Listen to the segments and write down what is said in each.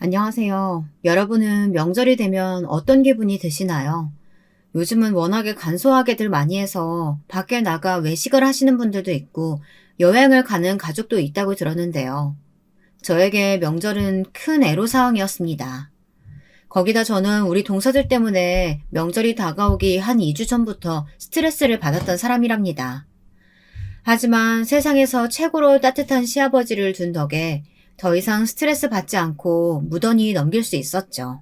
안녕하세요. 여러분은 명절이 되면 어떤 기분이 드시나요? 요즘은 워낙에 간소하게들 많이 해서 밖에 나가 외식을 하시는 분들도 있고 여행을 가는 가족도 있다고 들었는데요. 저에게 명절은 큰 애로사항이었습니다. 거기다 저는 우리 동서들 때문에 명절이 다가오기 한 2주 전부터 스트레스를 받았던 사람이랍니다. 하지만 세상에서 최고로 따뜻한 시아버지를 둔 덕에 더 이상 스트레스 받지 않고 무던히 넘길 수 있었죠.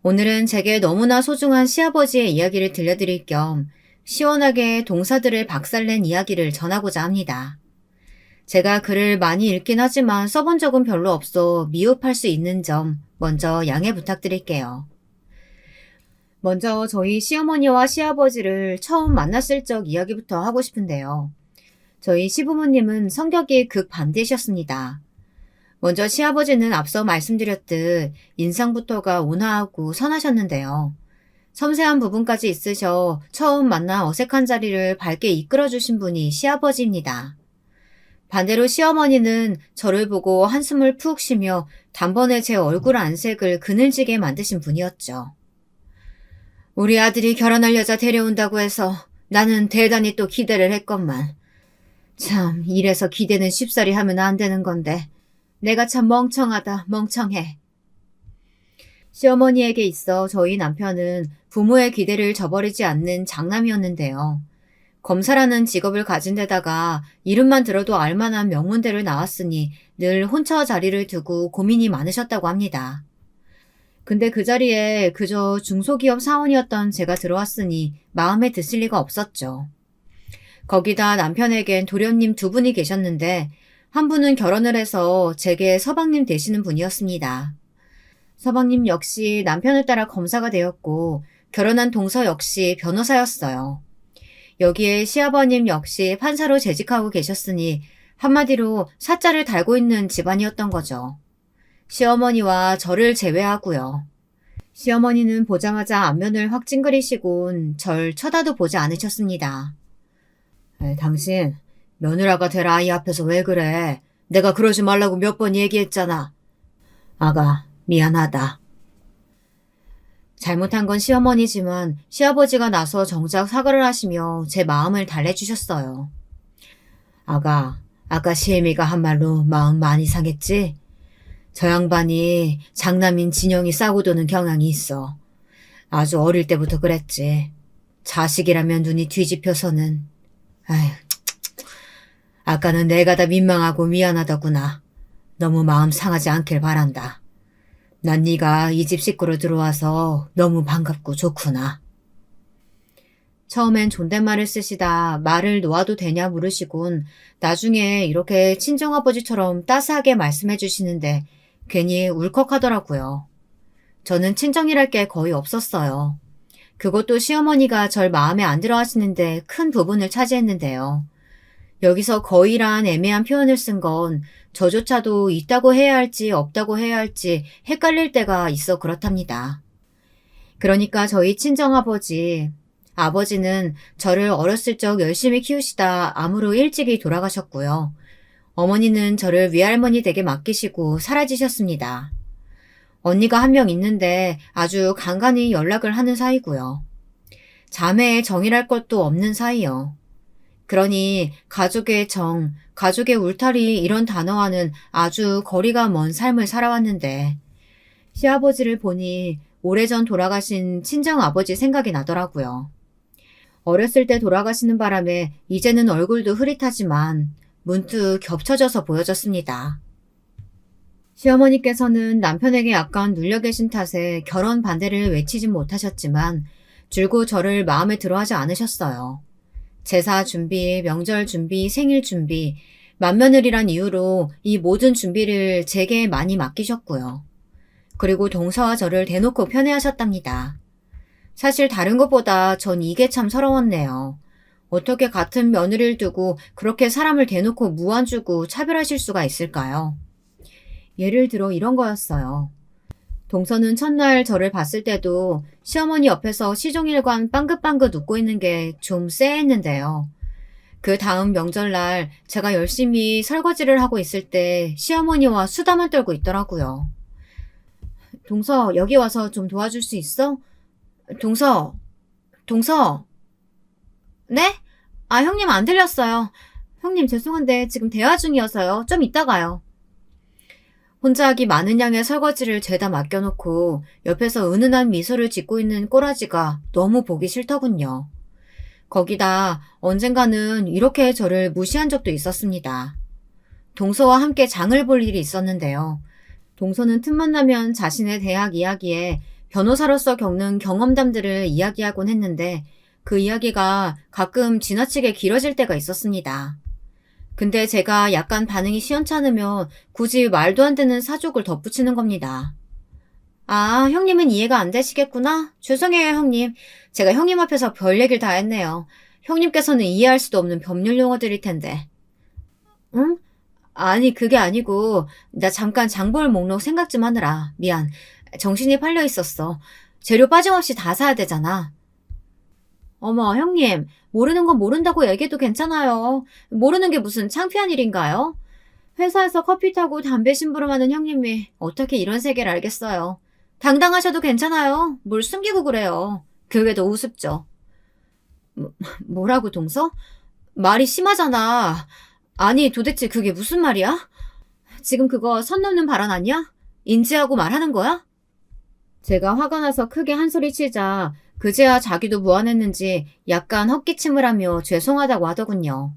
오늘은 제게 너무나 소중한 시아버지의 이야기를 들려드릴 겸 시원하게 동사들을 박살낸 이야기를 전하고자 합니다. 제가 글을 많이 읽긴 하지만 써본 적은 별로 없어 미흡할 수 있는 점 먼저 양해 부탁드릴게요. 먼저 저희 시어머니와 시아버지를 처음 만났을 적 이야기부터 하고 싶은데요. 저희 시부모님은 성격이 극반대셨습니다. 먼저 시아버지는 앞서 말씀드렸듯 인상부터가 온화하고 선하셨는데요. 섬세한 부분까지 있으셔 처음 만나 어색한 자리를 밝게 이끌어주신 분이 시아버지입니다. 반대로 시어머니는 저를 보고 한숨을 푹 쉬며 단번에 제 얼굴 안색을 그늘지게 만드신 분이었죠. 우리 아들이 결혼할 여자 데려온다고 해서 나는 대단히 또 기대를 했건만. 참, 이래서 기대는 쉽사리 하면 안 되는 건데 내가 참 멍청하다, 멍청해. 시어머니에게 있어 저희 남편은 부모의 기대를 저버리지 않는 장남이었는데요. 검사라는 직업을 가진 데다가 이름만 들어도 알만한 명문대를 나왔으니 늘 혼처 자리를 두고 고민이 많으셨다고 합니다. 근데 그 자리에 그저 중소기업 사원이었던 제가 들어왔으니 마음에 드실 리가 없었죠. 거기다 남편에겐 도련님 두 분이 계셨는데 한 분은 결혼을 해서 제게 서방님 되시는 분이었습니다. 서방님 역시 남편을 따라 검사가 되었고 결혼한 동서 역시 변호사였어요. 여기에 시아버님 역시 판사로 재직하고 계셨으니 한마디로 사자를 달고 있는 집안이었던 거죠. 시어머니와 저를 제외하고요. 시어머니는 보자마자 안면을 확 찡그리시곤 절 쳐다도 보지 않으셨습니다. 당신 며느라가 될 아이 앞에서 왜 그래? 내가 그러지 말라고 몇 번 얘기했잖아. 아가, 미안하다. 잘못한 건 시어머니지만 시아버지가 나서 정작 사과를 하시며 제 마음을 달래주셨어요. 아까 시애미가 한 말로 마음 많이 상했지? 저 양반이 장남인 진영이 싸고 도는 경향이 있어. 아주 어릴 때부터 그랬지. 자식이라면 눈이 뒤집혀서는. 아휴, 아까는 내가 다 민망하고 미안하더구나. 너무 마음 상하지 않길 바란다. 난 네가 이 집 식구로 들어와서 너무 반갑고 좋구나. 처음엔 존댓말을 쓰시다 말을 놓아도 되냐 물으시곤 나중에 이렇게 친정아버지처럼 따스하게 말씀해 주시는데 괜히 울컥하더라고요. 저는 친정이랄 게 거의 없었어요. 그것도 시어머니가 절 마음에 안 들어 하시는데 큰 부분을 차지했는데요. 여기서 거의란 애매한 표현을 쓴 건 저조차도 있다고 해야 할지 없다고 해야 할지 헷갈릴 때가 있어 그렇답니다. 그러니까 저희 아버지는 저를 어렸을 적 열심히 키우시다 암으로 일찍이 돌아가셨고요. 어머니는 저를 외할머니 댁에 맡기시고 사라지셨습니다. 언니가 한 명 있는데 아주 간간히 연락을 하는 사이고요. 자매의 정이랄 것도 없는 사이요. 그러니 가족의 정, 가족의 울타리 이런 단어와는 아주 거리가 먼 삶을 살아왔는데 시아버지를 보니 오래전 돌아가신 친정아버지 생각이 나더라고요. 어렸을 때 돌아가시는 바람에 이제는 얼굴도 흐릿하지만 문득 겹쳐져서 보여졌습니다. 시어머니께서는 남편에게 약간 눌려 계신 탓에 결혼 반대를 외치진 못하셨지만 줄곧 저를 마음에 들어하지 않으셨어요. 제사 준비, 명절 준비, 생일 준비, 맏며느리란 이유로 이 모든 준비를 제게 많이 맡기셨고요. 그리고 동서와 저를 대놓고 편애하셨답니다. 사실 다른 것보다 전 이게 참 서러웠네요. 어떻게 같은 며느리를 두고 그렇게 사람을 대놓고 무안 주고 차별하실 수가 있을까요? 예를 들어 이런 거였어요. 동서는 첫날 저를 봤을 때도 시어머니 옆에서 시종일관 빵긋빵긋 웃고 있는 게 좀 쎄했는데요. 그 다음 명절날 제가 열심히 설거지를 하고 있을 때 시어머니와 수다만 떨고 있더라고요. 동서, 여기 와서 좀 도와줄 수 있어? 동서, 동서. 네? 아, 형님 안 들렸어요. 형님 죄송한데 지금 대화 중이어서요. 좀 이따 가요. 혼자 하기 많은 양의 설거지를 죄다 맡겨놓고 옆에서 은은한 미소를 짓고 있는 꼬라지가 너무 보기 싫더군요. 거기다 언젠가는 이렇게 저를 무시한 적도 있었습니다. 동서와 함께 장을 볼 일이 있었는데요. 동서는 틈만 나면 자신의 대학 이야기에 변호사로서 겪는 경험담들을 이야기하곤 했는데 그 이야기가 가끔 지나치게 길어질 때가 있었습니다. 근데 제가 약간 반응이 시원찮으면 굳이 말도 안 되는 사족을 덧붙이는 겁니다. 아, 형님은 이해가 안 되시겠구나? 죄송해요, 형님. 제가 형님 앞에서 별 얘기를 다 했네요. 형님께서는 이해할 수도 없는 법률 용어들일 텐데. 응? 아니, 그게 아니고, 나 잠깐 장볼 목록 생각 좀 하느라. 미안. 정신이 팔려 있었어. 재료 빠짐없이 다 사야 되잖아. 어머, 형님. 모르는 건 모른다고 얘기해도 괜찮아요. 모르는 게 무슨 창피한 일인가요? 회사에서 커피 타고 담배 심부름하는 형님이 어떻게 이런 세계를 알겠어요. 당당하셔도 괜찮아요. 뭘 숨기고 그래요. 그게 더 우습죠. 뭐라고, 동서? 말이 심하잖아. 아니, 도대체 그게 무슨 말이야? 지금 그거 선 넘는 발언 아니야? 인지하고 말하는 거야? 제가 화가 나서 크게 한 소리 치자 그제야 자기도 무안했는지 약간 헛기침을 하며 죄송하다고 하더군요.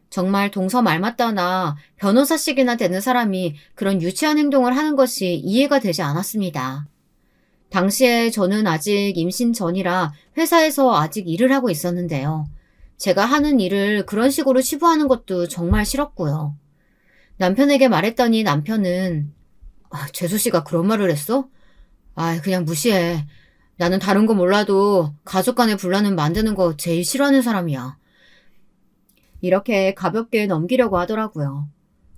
정말 동서 말 맞다나 변호사식이나 되는 사람이 그런 유치한 행동을 하는 것이 이해가 되지 않았습니다. 당시에 저는 아직 임신 전이라 회사에서 아직 일을 하고 있었는데요. 제가 하는 일을 그런 식으로 치부하는 것도 정말 싫었고요. 남편에게 말했더니 남편은 재수 씨가 그런 말을 했어? 그냥 무시해. 나는 다른 거 몰라도 가족 간의 분란은 만드는 거 제일 싫어하는 사람이야. 이렇게 가볍게 넘기려고 하더라고요.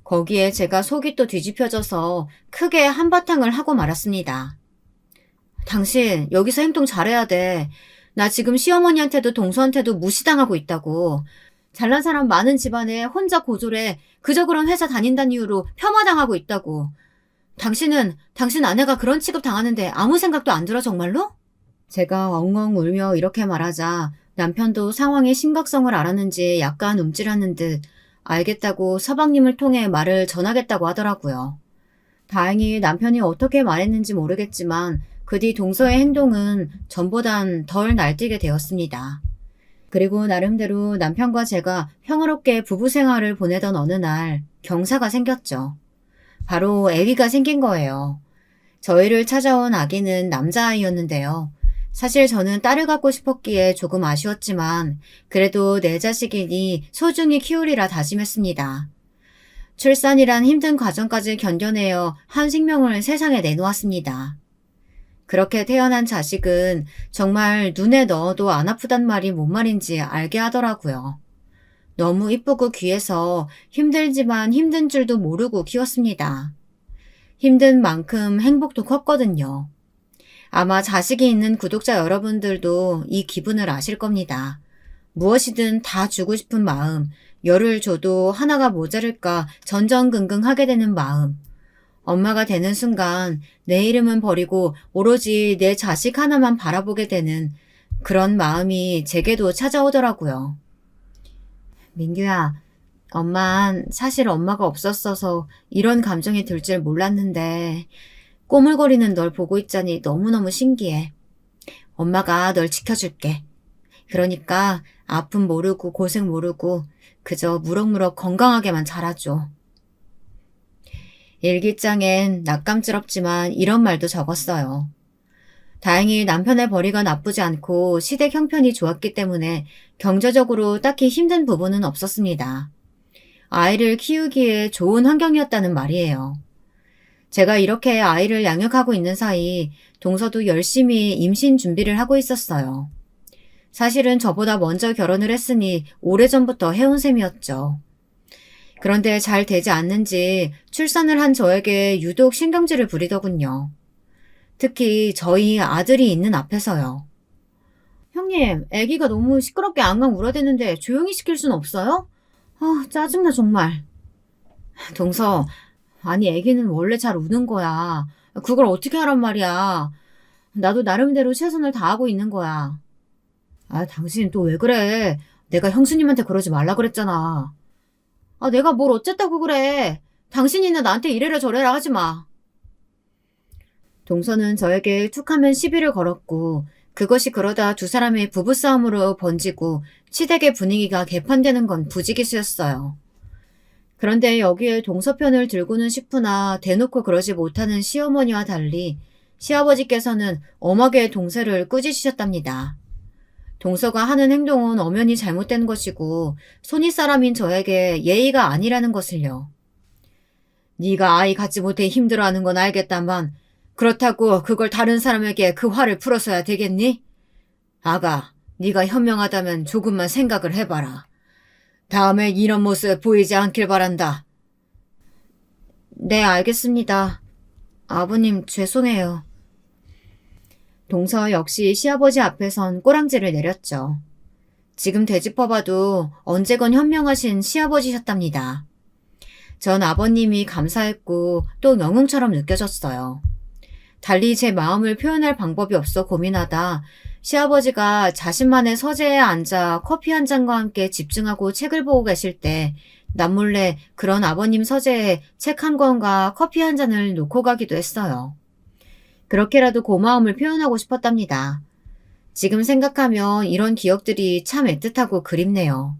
거기에 제가 속이 또 뒤집혀져서 크게 한바탕을 하고 말았습니다. 당신 여기서 행동 잘해야 돼. 나 지금 시어머니한테도 동서한테도 무시당하고 있다고. 잘난 사람 많은 집안에 혼자 고졸해 그저 그런 회사 다닌다는 이유로 폄하당하고 있다고. 당신 아내가 그런 취급 당하는데 아무 생각도 안 들어 정말로? 제가 엉엉 울며 이렇게 말하자 남편도 상황의 심각성을 알았는지 약간 움찔하는 듯 알겠다고 서방님을 통해 말을 전하겠다고 하더라고요. 다행히 남편이 어떻게 말했는지 모르겠지만 그 뒤 동서의 행동은 전보단 덜 날뛰게 되었습니다. 그리고 나름대로 남편과 제가 평화롭게 부부 생활을 보내던 어느 날 경사가 생겼죠. 바로 아기가 생긴 거예요. 저희를 찾아온 아기는 남자아이였는데요. 사실 저는 딸을 갖고 싶었기에 조금 아쉬웠지만 그래도 내 자식이니 소중히 키우리라 다짐했습니다. 출산이란 힘든 과정까지 견뎌내어 한 생명을 세상에 내놓았습니다. 그렇게 태어난 자식은 정말 눈에 넣어도 안 아프단 말이 뭔 말인지 알게 하더라고요. 너무 이쁘고 귀해서 힘들지만 힘든 줄도 모르고 키웠습니다. 힘든 만큼 행복도 컸거든요. 아마 자식이 있는 구독자 여러분들도 이 기분을 아실 겁니다. 무엇이든 다 주고 싶은 마음, 열을 줘도 하나가 모자랄까 전전긍긍하게 되는 마음. 엄마가 되는 순간 내 이름은 버리고 오로지 내 자식 하나만 바라보게 되는 그런 마음이 제게도 찾아오더라고요. 민규야, 엄만 사실 엄마가 없었어서 이런 감정이 들 줄 몰랐는데 꼬물거리는 널 보고 있자니 너무너무 신기해. 엄마가 널 지켜줄게. 그러니까 아픔 모르고 고생 모르고 그저 무럭무럭 건강하게만 자라줘. 일기장엔 낯감지럽지만 이런 말도 적었어요. 다행히 남편의 벌이가 나쁘지 않고 시댁 형편이 좋았기 때문에 경제적으로 딱히 힘든 부분은 없었습니다. 아이를 키우기에 좋은 환경이었다는 말이에요. 제가 이렇게 아이를 양육하고 있는 사이 동서도 열심히 임신 준비를 하고 있었어요. 사실은 저보다 먼저 결혼을 했으니 오래전부터 해온 셈이었죠. 그런데 잘 되지 않는지 출산을 한 저에게 유독 신경질을 부리더군요. 특히 저희 아들이 있는 앞에서요. 형님, 아기가 너무 시끄럽게 앙앙 울어대는데 조용히 시킬 순 없어요? 짜증나 정말. 동서, 아니 아기는 원래 잘 우는 거야. 그걸 어떻게 하란 말이야. 나도 나름대로 최선을 다하고 있는 거야. 아, 당신 또 왜 그래? 내가 형수님한테 그러지 말라 그랬잖아. 아, 내가 뭘 어쨌다고 그래. 당신이나 나한테 이래라 저래라 하지 마. 동서는 저에게 툭하면 시비를 걸었고 그것이 그러다 두 사람의 부부싸움으로 번지고 시댁의 분위기가 개판되는 건 부지기수였어요. 그런데 여기에 동서 편을 들고는 싶으나 대놓고 그러지 못하는 시어머니와 달리 시아버지께서는 엄하게 동서를 꾸짖으셨답니다. 동서가 하는 행동은 엄연히 잘못된 것이고 손윗사람인 저에게 예의가 아니라는 것을요. 네가 아이 갖지 못해 힘들어하는 건 알겠다만 그렇다고 그걸 다른 사람에게 그 화를 풀어서야 되겠니? 아가, 네가 현명하다면 조금만 생각을 해봐라. 다음에 이런 모습 보이지 않길 바란다. 네, 알겠습니다. 아버님, 죄송해요. 동서 역시 시아버지 앞에선 꼬랑지를 내렸죠. 지금 되짚어봐도 언제건 현명하신 시아버지셨답니다. 전 아버님이 감사했고 또 영웅처럼 느껴졌어요. 달리 제 마음을 표현할 방법이 없어 고민하다 시아버지가 자신만의 서재에 앉아 커피 한 잔과 함께 집중하고 책을 보고 계실 때 남몰래 그런 아버님 서재에 책 한 권과 커피 한 잔을 놓고 가기도 했어요. 그렇게라도 고마움을 표현하고 싶었답니다. 지금 생각하면 이런 기억들이 참 애틋하고 그립네요.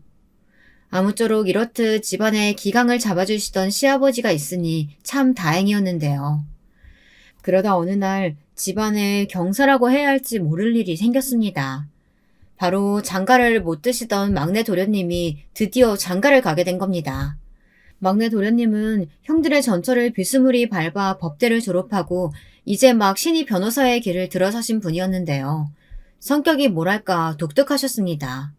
아무쪼록 이렇듯 집안의 기강을 잡아주시던 시아버지가 있으니 참 다행이었는데요. 그러다 어느 날 집안에 경사라고 해야 할지 모를 일이 생겼습니다. 바로 장가를 못 드시던 막내 도련님이 드디어 장가를 가게 된 겁니다. 막내 도련님은 형들의 전철을 비스무리 밟아 법대를 졸업하고 이제 막 신입 변호사의 길을 들어서신 분이었는데요. 성격이 뭐랄까 독특하셨습니다.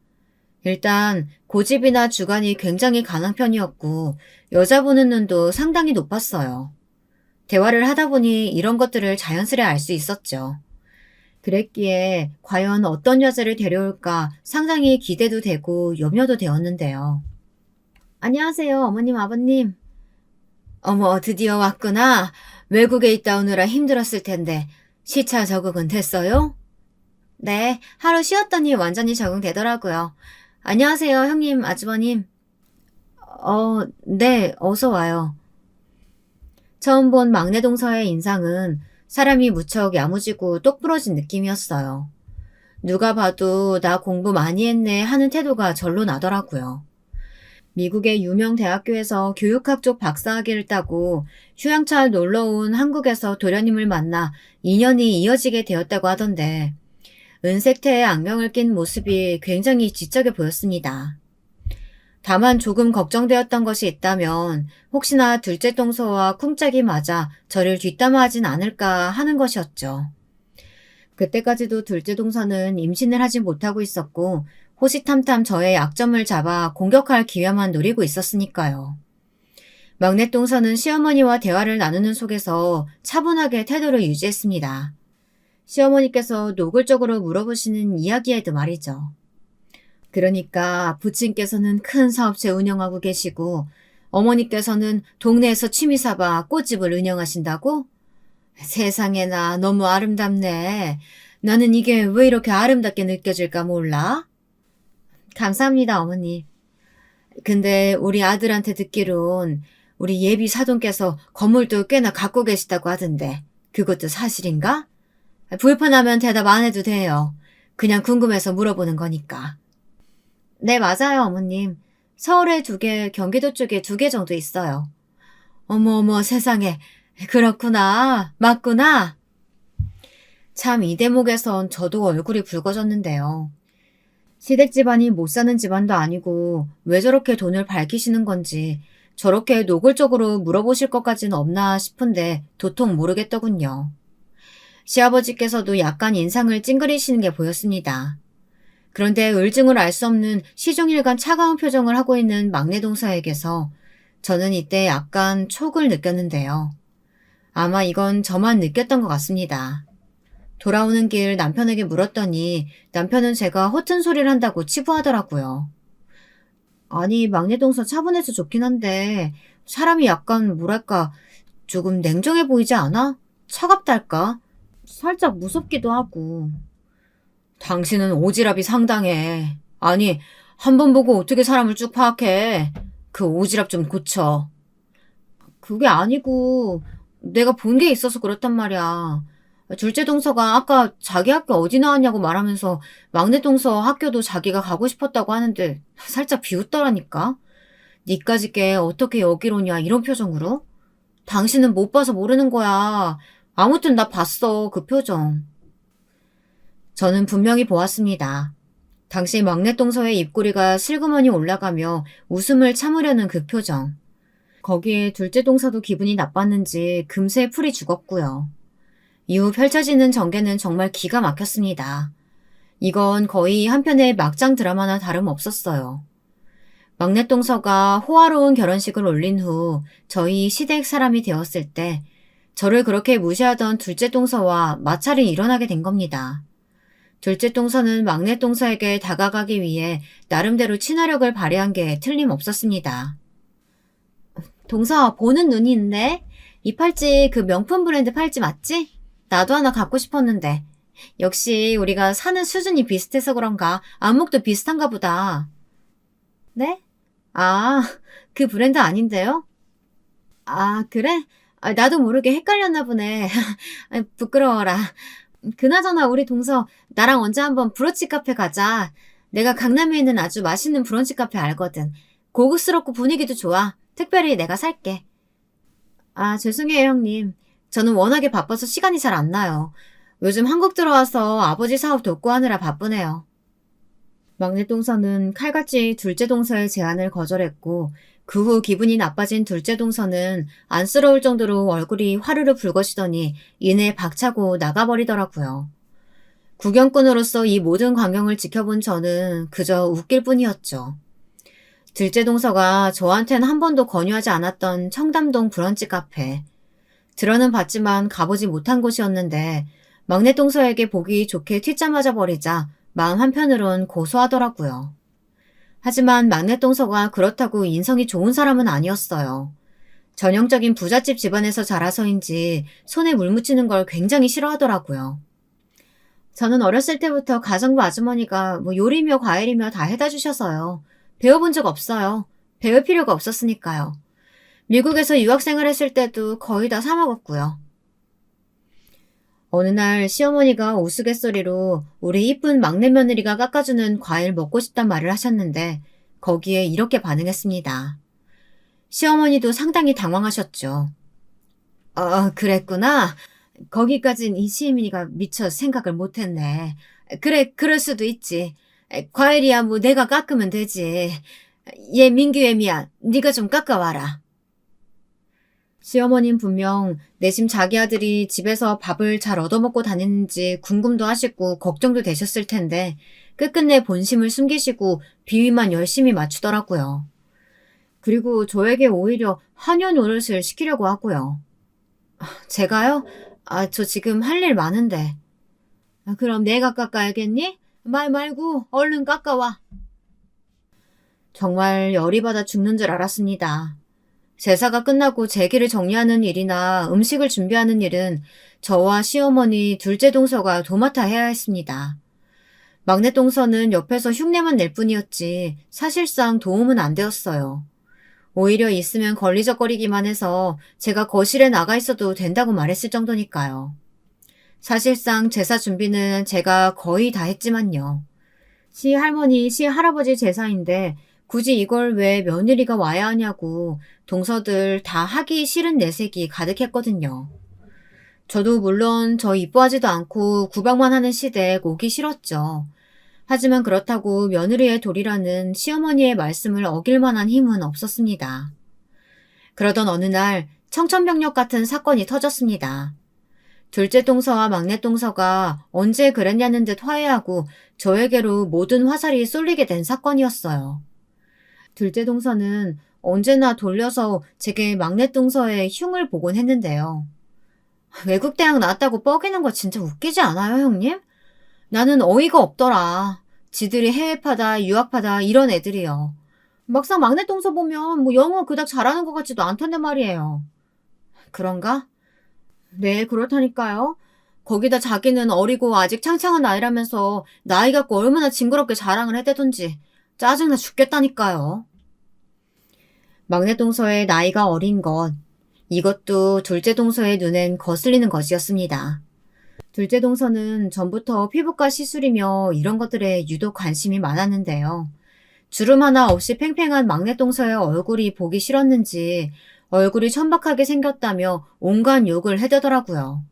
일단 고집이나 주관이 굉장히 강한 편이었고 여자 보는 눈도 상당히 높았어요. 대화를 하다 보니 이런 것들을 자연스레 알 수 있었죠. 그랬기에 과연 어떤 여자를 데려올까 상당히 기대도 되고 염려도 되었는데요. 안녕하세요, 어머님, 아버님. 어머, 드디어 왔구나. 외국에 있다 오느라 힘들었을 텐데 시차 적응은 됐어요? 네, 하루 쉬었더니 완전히 적응되더라고요. 안녕하세요, 형님, 아주버님. 네, 어서 와요. 처음 본 막내 동서의 인상은 사람이 무척 야무지고 똑부러진 느낌이었어요. 누가 봐도 나 공부 많이 했네 하는 태도가 절로 나더라고요. 미국의 유명 대학교에서 교육학 쪽 박사학위를 따고 휴양차 놀러 온 한국에서 도련님을 만나 인연이 이어지게 되었다고 하던데 은색태의 안경을 낀 모습이 굉장히 지적해 보였습니다. 다만 조금 걱정되었던 것이 있다면 혹시나 둘째 동서와 쿵짝이 맞아 저를 뒷담화하진 않을까 하는 것이었죠. 그때까지도 둘째 동서는 임신을 하지 못하고 있었고 호시탐탐 저의 약점을 잡아 공격할 기회만 노리고 있었으니까요. 막내 동서는 시어머니와 대화를 나누는 속에서 차분하게 태도를 유지했습니다. 시어머니께서 노골적으로 물어보시는 이야기에도 말이죠. 그러니까 부친께서는 큰 사업체 운영하고 계시고 어머니께서는 동네에서 취미 삼아 꽃집을 운영하신다고? 세상에나 너무 아름답네. 나는 이게 왜 이렇게 아름답게 느껴질까 몰라? 감사합니다, 어머니. 근데 우리 아들한테 듣기론 우리 예비 사돈께서 건물도 꽤나 갖고 계시다고 하던데 그것도 사실인가? 불편하면 대답 안 해도 돼요. 그냥 궁금해서 물어보는 거니까. 네, 맞아요, 어머님. 서울에 2개, 경기도 쪽에 2개 정도 있어요. 어머, 세상에. 그렇구나. 맞구나. 참, 이 대목에선 저도 얼굴이 붉어졌는데요. 시댁 집안이 못 사는 집안도 아니고 왜 저렇게 돈을 밝히시는 건지 저렇게 노골적으로 물어보실 것까지는 없나 싶은데 도통 모르겠더군요. 시아버지께서도 약간 인상을 찡그리시는 게 보였습니다. 그런데 을증을 알 수 없는 시종일관 차가운 표정을 하고 있는 막내 동서에게서 저는 이때 약간 촉을 느꼈는데요. 아마 이건 저만 느꼈던 것 같습니다. 돌아오는 길 남편에게 물었더니 남편은 제가 허튼 소리를 한다고 치부하더라고요. 아니, 막내 동서 차분해서 좋긴 한데 사람이 약간 뭐랄까 조금 냉정해 보이지 않아? 차갑달까? 살짝 무섭기도 하고. 당신은 오지랖이 상당해. 아니, 한 번 보고 어떻게 사람을 쭉 파악해? 그 오지랖 좀 고쳐. 그게 아니고 내가 본 게 있어서 그렇단 말이야. 둘째 동서가 아까 자기 학교 어디 나왔냐고 말하면서 막내 동서 학교도 자기가 가고 싶었다고 하는데 살짝 비웃더라니까. 니까짓 게 어떻게 여기로 오냐 이런 표정으로? 당신은 못 봐서 모르는 거야. 아무튼 나 봤어 그 표정. 저는 분명히 보았습니다. 당시 막내 동서의 입꼬리가 슬그머니 올라가며 웃음을 참으려는 그 표정. 거기에 둘째 동서도 기분이 나빴는지 금세 풀이 죽었고요. 이후 펼쳐지는 전개는 정말 기가 막혔습니다. 이건 거의 한 편의 막장 드라마나 다름없었어요. 막내 동서가 호화로운 결혼식을 올린 후 저희 시댁 사람이 되었을 때 저를 그렇게 무시하던 둘째 동서와 마찰이 일어나게 된 겁니다. 둘째 동서는 막내 동서에게 다가가기 위해 나름대로 친화력을 발휘한 게 틀림없었습니다. 동서 보는 눈이 있네? 이 팔찌 그 명품 브랜드 팔찌 맞지? 나도 하나 갖고 싶었는데. 역시 우리가 사는 수준이 비슷해서 그런가 안목도 비슷한가 보다. 네? 아, 그 브랜드 아닌데요? 아, 그래? 나도 모르게 헷갈렸나 보네. 부끄러워라. 그나저나 우리 동서 나랑 언제 한번 브런치 카페 가자. 내가 강남에 있는 아주 맛있는 브런치 카페 알거든. 고급스럽고 분위기도 좋아. 특별히 내가 살게. 아, 죄송해요, 형님. 저는 워낙에 바빠서 시간이 잘 안 나요. 요즘 한국 들어와서 아버지 사업 돕고 하느라 바쁘네요. 막내 동서는 칼같이 둘째 동서의 제안을 거절했고 그 후 기분이 나빠진 둘째 동서는 안쓰러울 정도로 얼굴이 화르르 붉어지더니 이내 박차고 나가버리더라고요. 구경꾼으로서 이 모든 광경을 지켜본 저는 그저 웃길 뿐이었죠. 둘째 동서가 저한텐 한 번도 권유하지 않았던 청담동 브런치 카페. 들어는 봤지만 가보지 못한 곳이었는데 막내 동서에게 보기 좋게 튀자마자 버리자 마음 한편으론 고소하더라고요. 하지만 막내 동서가 그렇다고 인성이 좋은 사람은 아니었어요. 전형적인 부잣집 집안에서 자라서인지 손에 물 묻히는 걸 굉장히 싫어하더라고요. 저는 어렸을 때부터 가정부 아주머니가 요리며 과일이며 다 해다 주셔서요. 배워본 적 없어요. 배울 필요가 없었으니까요. 미국에서 유학생을 했을 때도 거의 다 사 먹었고요. 어느 날 시어머니가 우스갯소리로 우리 이쁜 막내 며느리가 깎아주는 과일 먹고 싶단 말을 하셨는데 거기에 이렇게 반응했습니다. 시어머니도 상당히 당황하셨죠. 그랬구나. 거기까진 이 시어머니가 미처 생각을 못했네. 그래, 그럴 수도 있지. 과일이야 뭐 내가 깎으면 되지. 얘 민규애미야, 네가 좀 깎아와라. 시어머님 분명 내심 자기 아들이 집에서 밥을 잘 얻어먹고 다니는지 궁금도 하시고 걱정도 되셨을 텐데 끝끝내 본심을 숨기시고 비위만 열심히 맞추더라고요. 그리고 저에게 오히려 한여 노릇을 시키려고 하고요. 제가요? 저 지금 할 일 많은데. 그럼 내가 깎아야겠니? 말 말고 얼른 깎아와. 정말 열이 받아 죽는 줄 알았습니다. 제사가 끝나고 제기를 정리하는 일이나 음식을 준비하는 일은 저와 시어머니 둘째 동서가 도맡아 해야 했습니다. 막내 동서는 옆에서 흉내만 낼 뿐이었지 사실상 도움은 안 되었어요. 오히려 있으면 걸리적거리기만 해서 제가 거실에 나가 있어도 된다고 말했을 정도니까요. 사실상 제사 준비는 제가 거의 다 했지만요. 시할머니, 시할아버지 제사인데 굳이 이걸 왜 며느리가 와야 하냐고 동서들 다 하기 싫은 내색이 가득했거든요. 저도 물론 저 이뻐하지도 않고 구박만 하는 시댁 오기 싫었죠. 하지만 그렇다고 며느리의 도리라는 시어머니의 말씀을 어길 만한 힘은 없었습니다. 그러던 어느 날 청천벽력 같은 사건이 터졌습니다. 둘째 동서와 막내 동서가 언제 그랬냐는 듯 화해하고 저에게로 모든 화살이 쏠리게 된 사건이었어요. 둘째 동서는 언제나 돌려서 제게 막내 동서의 흉을 보곤 했는데요. 외국 대학 나왔다고 뻐기는 거 진짜 웃기지 않아요, 형님? 나는 어이가 없더라. 지들이 해외파다, 유학파다 이런 애들이요. 막상 막내 동서 보면 영어 그닥 잘하는 것 같지도 않던데 말이에요. 그런가? 네, 그렇다니까요. 거기다 자기는 어리고 아직 창창한 아이라면서 나이 갖고 얼마나 징그럽게 자랑을 해대던지 짜증나 죽겠다니까요. 막내 동서의 나이가 어린 것, 이것도 둘째 동서의 눈엔 거슬리는 것이었습니다. 둘째 동서는 전부터 피부과 시술이며 이런 것들에 유독 관심이 많았는데요. 주름 하나 없이 팽팽한 막내 동서의 얼굴이 보기 싫었는지 얼굴이 천박하게 생겼다며 온갖 욕을 해대더라고요.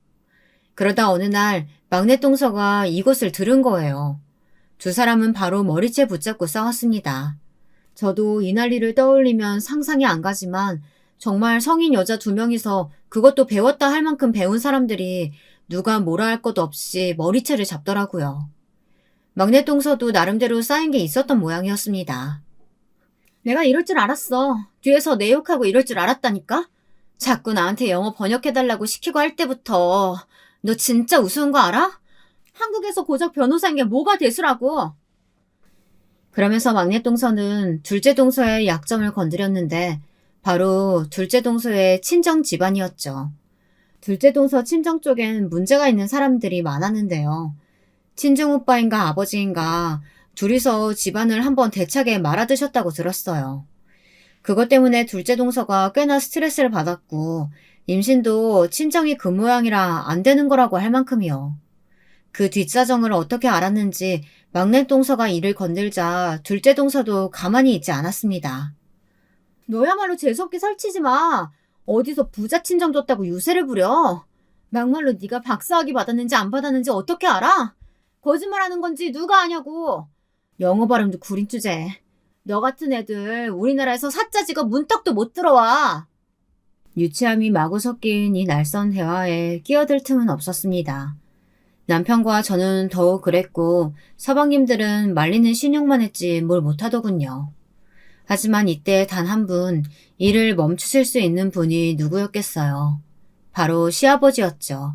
그러다 어느 날 막내 동서가 이것을 들은 거예요. 두 사람은 바로 머리채 붙잡고 싸웠습니다. 저도 이 난리를 떠올리면 상상이 안 가지만 정말 성인 여자 두 명이서 그것도 배웠다 할 만큼 배운 사람들이 누가 뭐라 할 것 없이 머리채를 잡더라고요. 막내 동서도 나름대로 쌓인 게 있었던 모양이었습니다. 내가 이럴 줄 알았어. 뒤에서 내 욕하고 이럴 줄 알았다니까? 자꾸 나한테 영어 번역해달라고 시키고 할 때부터 너 진짜 우스운 거 알아? 한국에서 고작 변호사인 게 뭐가 대수라고. 그러면서 막내 동서는 둘째 동서의 약점을 건드렸는데 바로 둘째 동서의 친정 집안이었죠. 둘째 동서 친정 쪽엔 문제가 있는 사람들이 많았는데요. 친정 오빠인가 아버지인가 둘이서 집안을 한번 대차게 말아드셨다고 들었어요. 그것 때문에 둘째 동서가 꽤나 스트레스를 받았고 임신도 친정이 그 모양이라 안 되는 거라고 할 만큼이요. 그 뒷사정을 어떻게 알았는지 막내 동서가 이를 건들자 둘째 동서도 가만히 있지 않았습니다. 너야말로 재수없게 설치지 마. 어디서 부자 친정 줬다고 유세를 부려. 막말로 네가 박사학위 받았는지 안 받았는지 어떻게 알아? 거짓말하는 건지 누가 아냐고. 영어 발음도 구린 주제. 너 같은 애들 우리나라에서 사짜 직업 문턱도 못 들어와. 유치함이 마구 섞인 이 날선 대화에 끼어들 틈은 없었습니다. 남편과 저는 더욱 그랬고 서방님들은 말리는 신용만 했지 뭘 못하더군요. 하지만 이때 단 한 분, 일을 멈추실 수 있는 분이 누구였겠어요. 바로 시아버지였죠.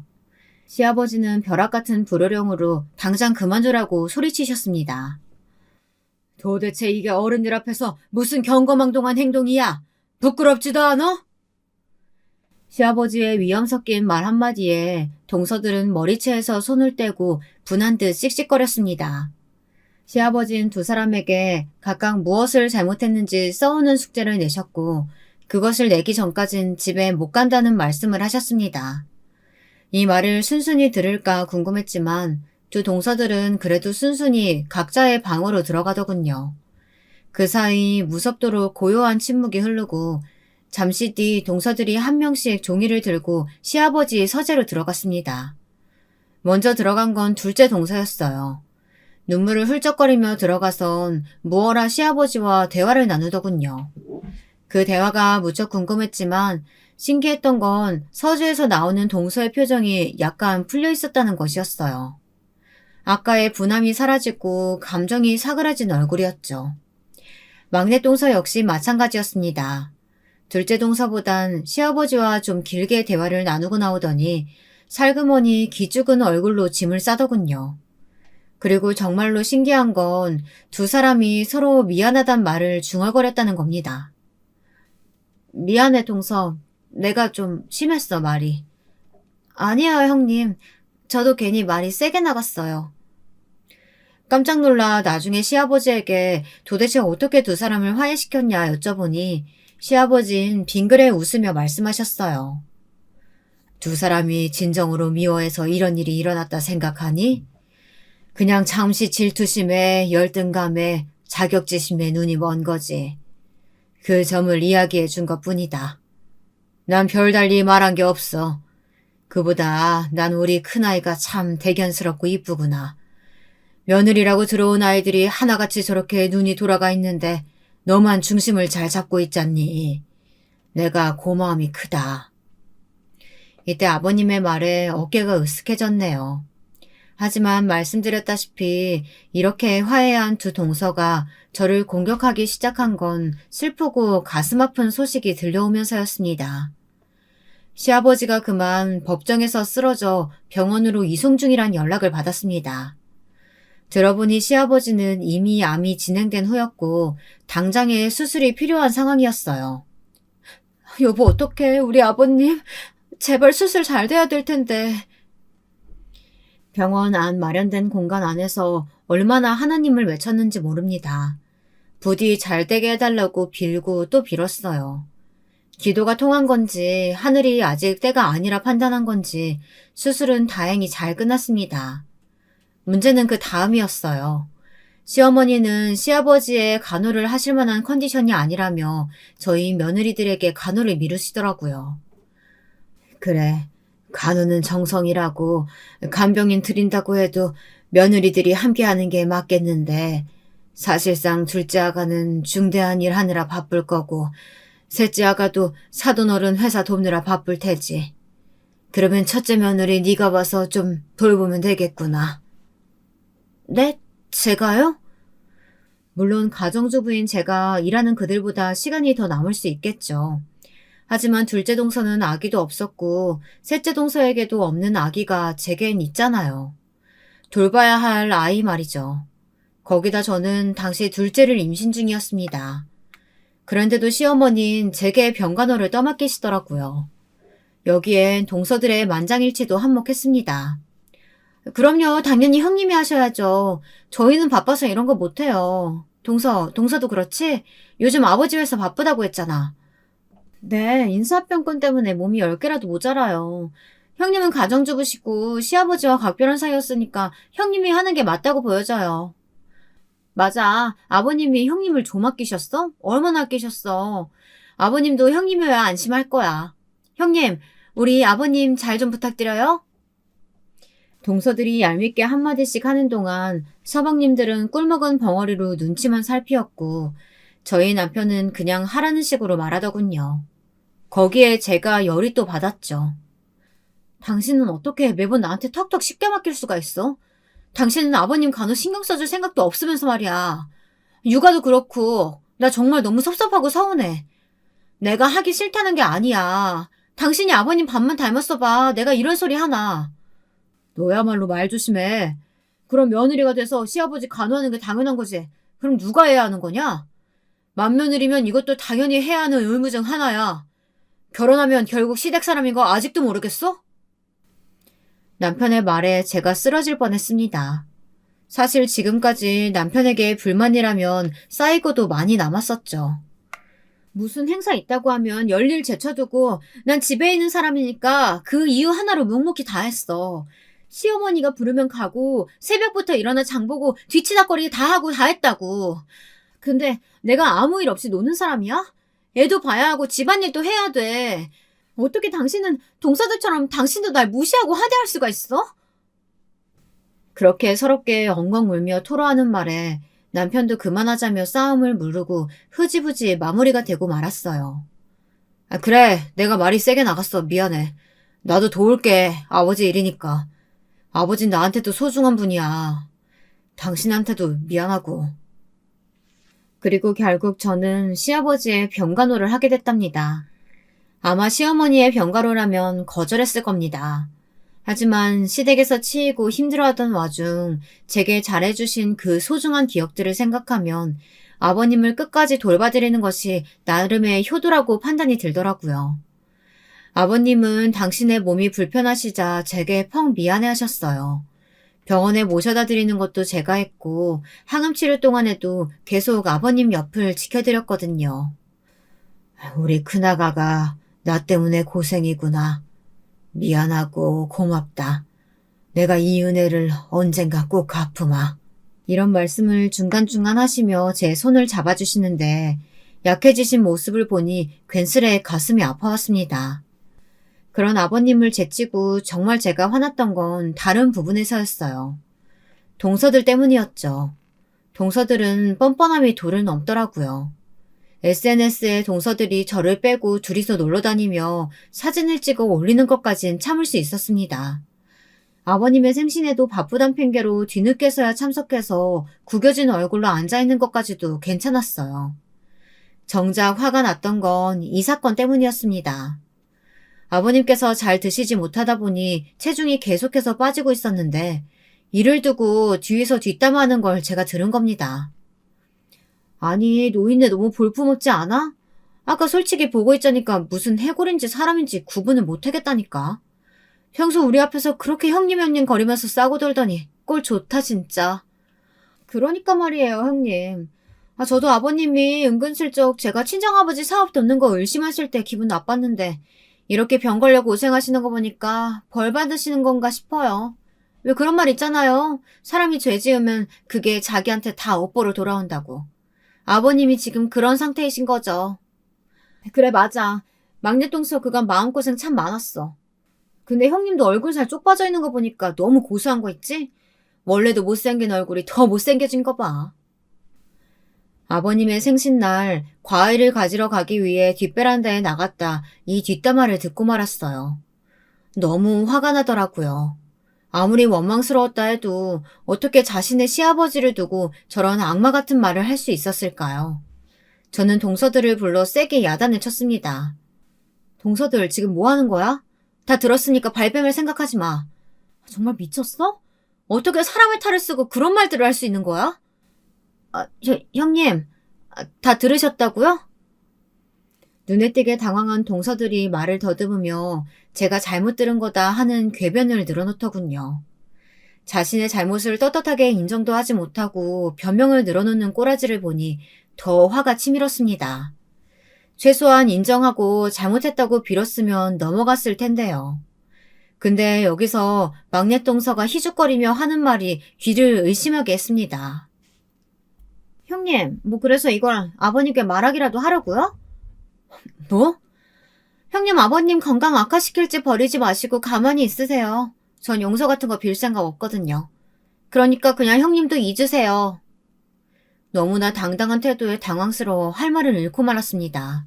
시아버지는 벼락 같은 불호령으로 당장 그만두라고 소리치셨습니다. 도대체 이게 어른들 앞에서 무슨 경거망동한 행동이야? 부끄럽지도 않아? 시아버지의 위험 섞인 말 한마디에 동서들은 머리채에서 손을 떼고 분한 듯 씩씩거렸습니다. 시아버지는 두 사람에게 각각 무엇을 잘못했는지 써오는 숙제를 내셨고 그것을 내기 전까진 집에 못 간다는 말씀을 하셨습니다. 이 말을 순순히 들을까 궁금했지만 두 동서들은 그래도 순순히 각자의 방으로 들어가더군요. 그 사이 무섭도록 고요한 침묵이 흐르고 잠시 뒤 동서들이 한 명씩 종이를 들고 시아버지의 서재로 들어갔습니다. 먼저 들어간 건 둘째 동서였어요. 눈물을 훌쩍거리며 들어가선 무어라 시아버지와 대화를 나누더군요. 그 대화가 무척 궁금했지만 신기했던 건 서재에서 나오는 동서의 표정이 약간 풀려 있었다는 것이었어요. 아까의 분함이 사라지고 감정이 사그라진 얼굴이었죠. 막내 동서 역시 마찬가지였습니다. 둘째 동서보단 시아버지와 좀 길게 대화를 나누고 나오더니 살그머니 기죽은 얼굴로 짐을 싸더군요. 그리고 정말로 신기한 건 두 사람이 서로 미안하단 말을 중얼거렸다는 겁니다. 미안해 동서. 내가 좀 심했어 말이. 아니에요 형님. 저도 괜히 말이 세게 나갔어요. 깜짝 놀라 나중에 시아버지에게 도대체 어떻게 두 사람을 화해시켰냐 여쭤보니 시아버진 빙그레 웃으며 말씀하셨어요. 두 사람이 진정으로 미워해서 이런 일이 일어났다 생각하니? 그냥 잠시 질투심에 열등감에 자격지심에 눈이 먼 거지. 그 점을 이야기해 준 것뿐이다. 난 별달리 말한 게 없어. 그보다 난 우리 큰아이가 참 대견스럽고 이쁘구나. 며느리라고 들어온 아이들이 하나같이 저렇게 눈이 돌아가 있는데 너만 중심을 잘 잡고 있잖니. 내가 고마움이 크다. 이때 아버님의 말에 어깨가 으쓱해졌네요. 하지만 말씀드렸다시피 이렇게 화해한 두 동서가 저를 공격하기 시작한 건 슬프고 가슴 아픈 소식이 들려오면서였습니다. 시아버지가 그만 법정에서 쓰러져 병원으로 이송 중이란 연락을 받았습니다. 들어보니 시아버지는 이미 암이 진행된 후였고 당장의 수술이 필요한 상황이었어요. 여보 어떡해 우리 아버님 제발 수술 잘 돼야 될 텐데. 병원 안 마련된 공간 안에서 얼마나 하나님을 외쳤는지 모릅니다. 부디 잘 되게 해달라고 빌고 또 빌었어요. 기도가 통한 건지 하늘이 아직 때가 아니라 판단한 건지 수술은 다행히 잘 끝났습니다. 문제는 그 다음이었어요. 시어머니는 시아버지의 간호를 하실 만한 컨디션이 아니라며 저희 며느리들에게 간호를 미루시더라고요. 그래, 간호는 정성이라고 간병인 들인다고 해도 며느리들이 함께하는 게 맞겠는데 사실상 둘째 아가는 중대한 일 하느라 바쁠 거고 셋째 아가도 사돈어른 회사 돕느라 바쁠 테지. 그러면 첫째 며느리 네가 와서 좀 돌보면 되겠구나. 네? 제가요? 물론 가정주부인 제가 일하는 그들보다 시간이 더 남을 수 있겠죠. 하지만 둘째 동서는 아기도 없었고 셋째 동서에게도 없는 아기가 제겐 있잖아요. 돌봐야 할 아이 말이죠. 거기다 저는 당시 둘째를 임신 중이었습니다. 그런데도 시어머니는 제게 병간호를 떠맡기시더라고요. 여기엔 동서들의 만장일치도 한몫했습니다. 그럼요. 당연히 형님이 하셔야죠. 저희는 바빠서 이런 거 못해요. 동서도 그렇지? 요즘 아버지 회사 바쁘다고 했잖아. 네, 인수합병권 때문에 몸이 10개라도 모자라요. 형님은 가정주부시고 시아버지와 각별한 사이였으니까 형님이 하는 게 맞다고 보여져요. 맞아. 아버님이 형님을 좀 아끼셨어? 얼마나 아끼셨어? 아버님도 형님이어야 안심할 거야. 형님, 우리 아버님 잘 좀 부탁드려요. 동서들이 얄밉게 한마디씩 하는 동안 서방님들은 꿀먹은 벙어리로 눈치만 살피었고 저희 남편은 그냥 하라는 식으로 말하더군요. 거기에 제가 열이 또 받았죠. 당신은 어떻게 매번 나한테 턱턱 쉽게 맡길 수가 있어? 당신은 아버님 간호 신경 써줄 생각도 없으면서 말이야. 육아도 그렇고 나 정말 너무 섭섭하고 서운해. 내가 하기 싫다는 게 아니야. 당신이 아버님 밥만 닮았어 봐. 내가 이런 소리 하나. 너야말로 말 조심해. 그럼 며느리가 돼서 시아버지 간호하는 게 당연한 거지. 그럼 누가 해야 하는 거냐? 맏며느리면 이것도 당연히 해야 하는 의무 중 하나야. 결혼하면 결국 시댁 사람인 거 아직도 모르겠어? 남편의 말에 제가 쓰러질 뻔했습니다. 사실 지금까지 남편에게 불만이라면 쌓이고도 많이 남았었죠. 무슨 행사 있다고 하면 열일 제쳐두고 난 집에 있는 사람이니까 그 이유 하나로 묵묵히 다 했어. 시어머니가 부르면 가고 새벽부터 일어나 장보고 뒤치다거리 다 하고 다 했다고. 근데 내가 아무 일 없이 노는 사람이야? 애도 봐야 하고 집안일도 해야 돼. 어떻게 당신은 동서들처럼 당신도 날 무시하고 하대할 수가 있어? 그렇게 서럽게 엉엉 울며 토로하는 말에 남편도 그만하자며 싸움을 무르고 흐지부지 마무리가 되고 말았어요. 아, 그래. 내가 말이 세게 나갔어. 미안해. 나도 도울게. 아버지 일이니까. 아버진 나한테도 소중한 분이야. 당신한테도 미안하고. 그리고 결국 저는 시아버지의 병간호를 하게 됐답니다. 아마 시어머니의 병간호라면 거절했을 겁니다. 하지만 시댁에서 치이고 힘들어하던 와중 제게 잘해주신 그 소중한 기억들을 생각하면 아버님을 끝까지 돌봐드리는 것이 나름의 효도라고 판단이 들더라고요. 아버님은 당신의 몸이 불편하시자 제게 펑 미안해하셨어요. 병원에 모셔다 드리는 것도 제가 했고 항암 치료 동안에도 계속 아버님 옆을 지켜드렸거든요. 우리 큰아가가 나 때문에 고생이구나. 미안하고 고맙다. 내가 이 은혜를 언젠가 꼭 갚으마. 이런 말씀을 중간중간 하시며 제 손을 잡아주시는데 약해지신 모습을 보니 괜스레 가슴이 아파왔습니다. 그런 아버님을 제치고 정말 제가 화났던 건 다른 부분에서였어요. 동서들 때문이었죠. 동서들은 뻔뻔함이 도를 넘더라고요. SNS에 동서들이 저를 빼고 둘이서 놀러 다니며 사진을 찍어 올리는 것까진 참을 수 있었습니다. 아버님의 생신에도 바쁘단 핑계로 뒤늦게서야 참석해서 구겨진 얼굴로 앉아있는 것까지도 괜찮았어요. 정작 화가 났던 건 이 사건 때문이었습니다. 아버님께서 잘 드시지 못하다 보니 체중이 계속해서 빠지고 있었는데 이를 두고 뒤에서 뒷담화하는 걸 제가 들은 겁니다. 아니, 노인네 너무 볼품없지 않아? 아까 솔직히 보고 있자니까 무슨 해골인지 사람인지 구분을 못하겠다니까. 평소 우리 앞에서 그렇게 형님 거리면서 싸고 돌더니 꼴 좋다 진짜. 그러니까 말이에요, 형님. 저도 아버님이 은근슬쩍 제가 친정아버지 사업 돕는 거 의심하실 때 기분 나빴는데 이렇게 병 걸려 고생하시는 거 보니까 벌 받으시는 건가 싶어요. 왜 그런 말 있잖아요. 사람이 죄 지으면 그게 자기한테 다 업보로 돌아온다고. 아버님이 지금 그런 상태이신 거죠. 그래, 맞아. 막내 동서 그간 마음고생 참 많았어. 근데 형님도 얼굴 살 쪽 빠져 있는 거 보니까 너무 고소한 거 있지? 원래도 못생긴 얼굴이 더 못생겨진 거 봐. 아버님의 생신날 과일을 가지러 가기 위해 뒷베란다에 나갔다 이 뒷담화를 듣고 말았어요. 너무 화가 나더라고요. 아무리 원망스러웠다 해도 어떻게 자신의 시아버지를 두고 저런 악마 같은 말을 할 수 있었을까요? 저는 동서들을 불러 세게 야단을 쳤습니다. 동서들 지금 뭐 하는 거야? 다 들었으니까 발뺌을 생각하지 마. 정말 미쳤어? 어떻게 사람의 탈을 쓰고 그런 말들을 할 수 있는 거야? 형님, 다 들으셨다고요? 눈에 띄게 당황한 동서들이 말을 더듬으며 제가 잘못 들은 거다 하는 궤변을 늘어놓더군요. 자신의 잘못을 떳떳하게 인정도 하지 못하고 변명을 늘어놓는 꼬라지를 보니 더 화가 치밀었습니다. 최소한 인정하고 잘못했다고 빌었으면 넘어갔을 텐데요. 근데 여기서 막내 동서가 희죽거리며 하는 말이 귀를 의심하게 했습니다. 형님, 뭐 그래서 이걸 아버님께 말하기라도 하려고요? 뭐? 형님 아버님 건강 악화시킬지 버리지 마시고 가만히 있으세요. 전 용서 같은 거 빌 생각 없거든요. 그러니까 그냥 형님도 잊으세요. 너무나 당당한 태도에 당황스러워 할 말을 잃고 말았습니다.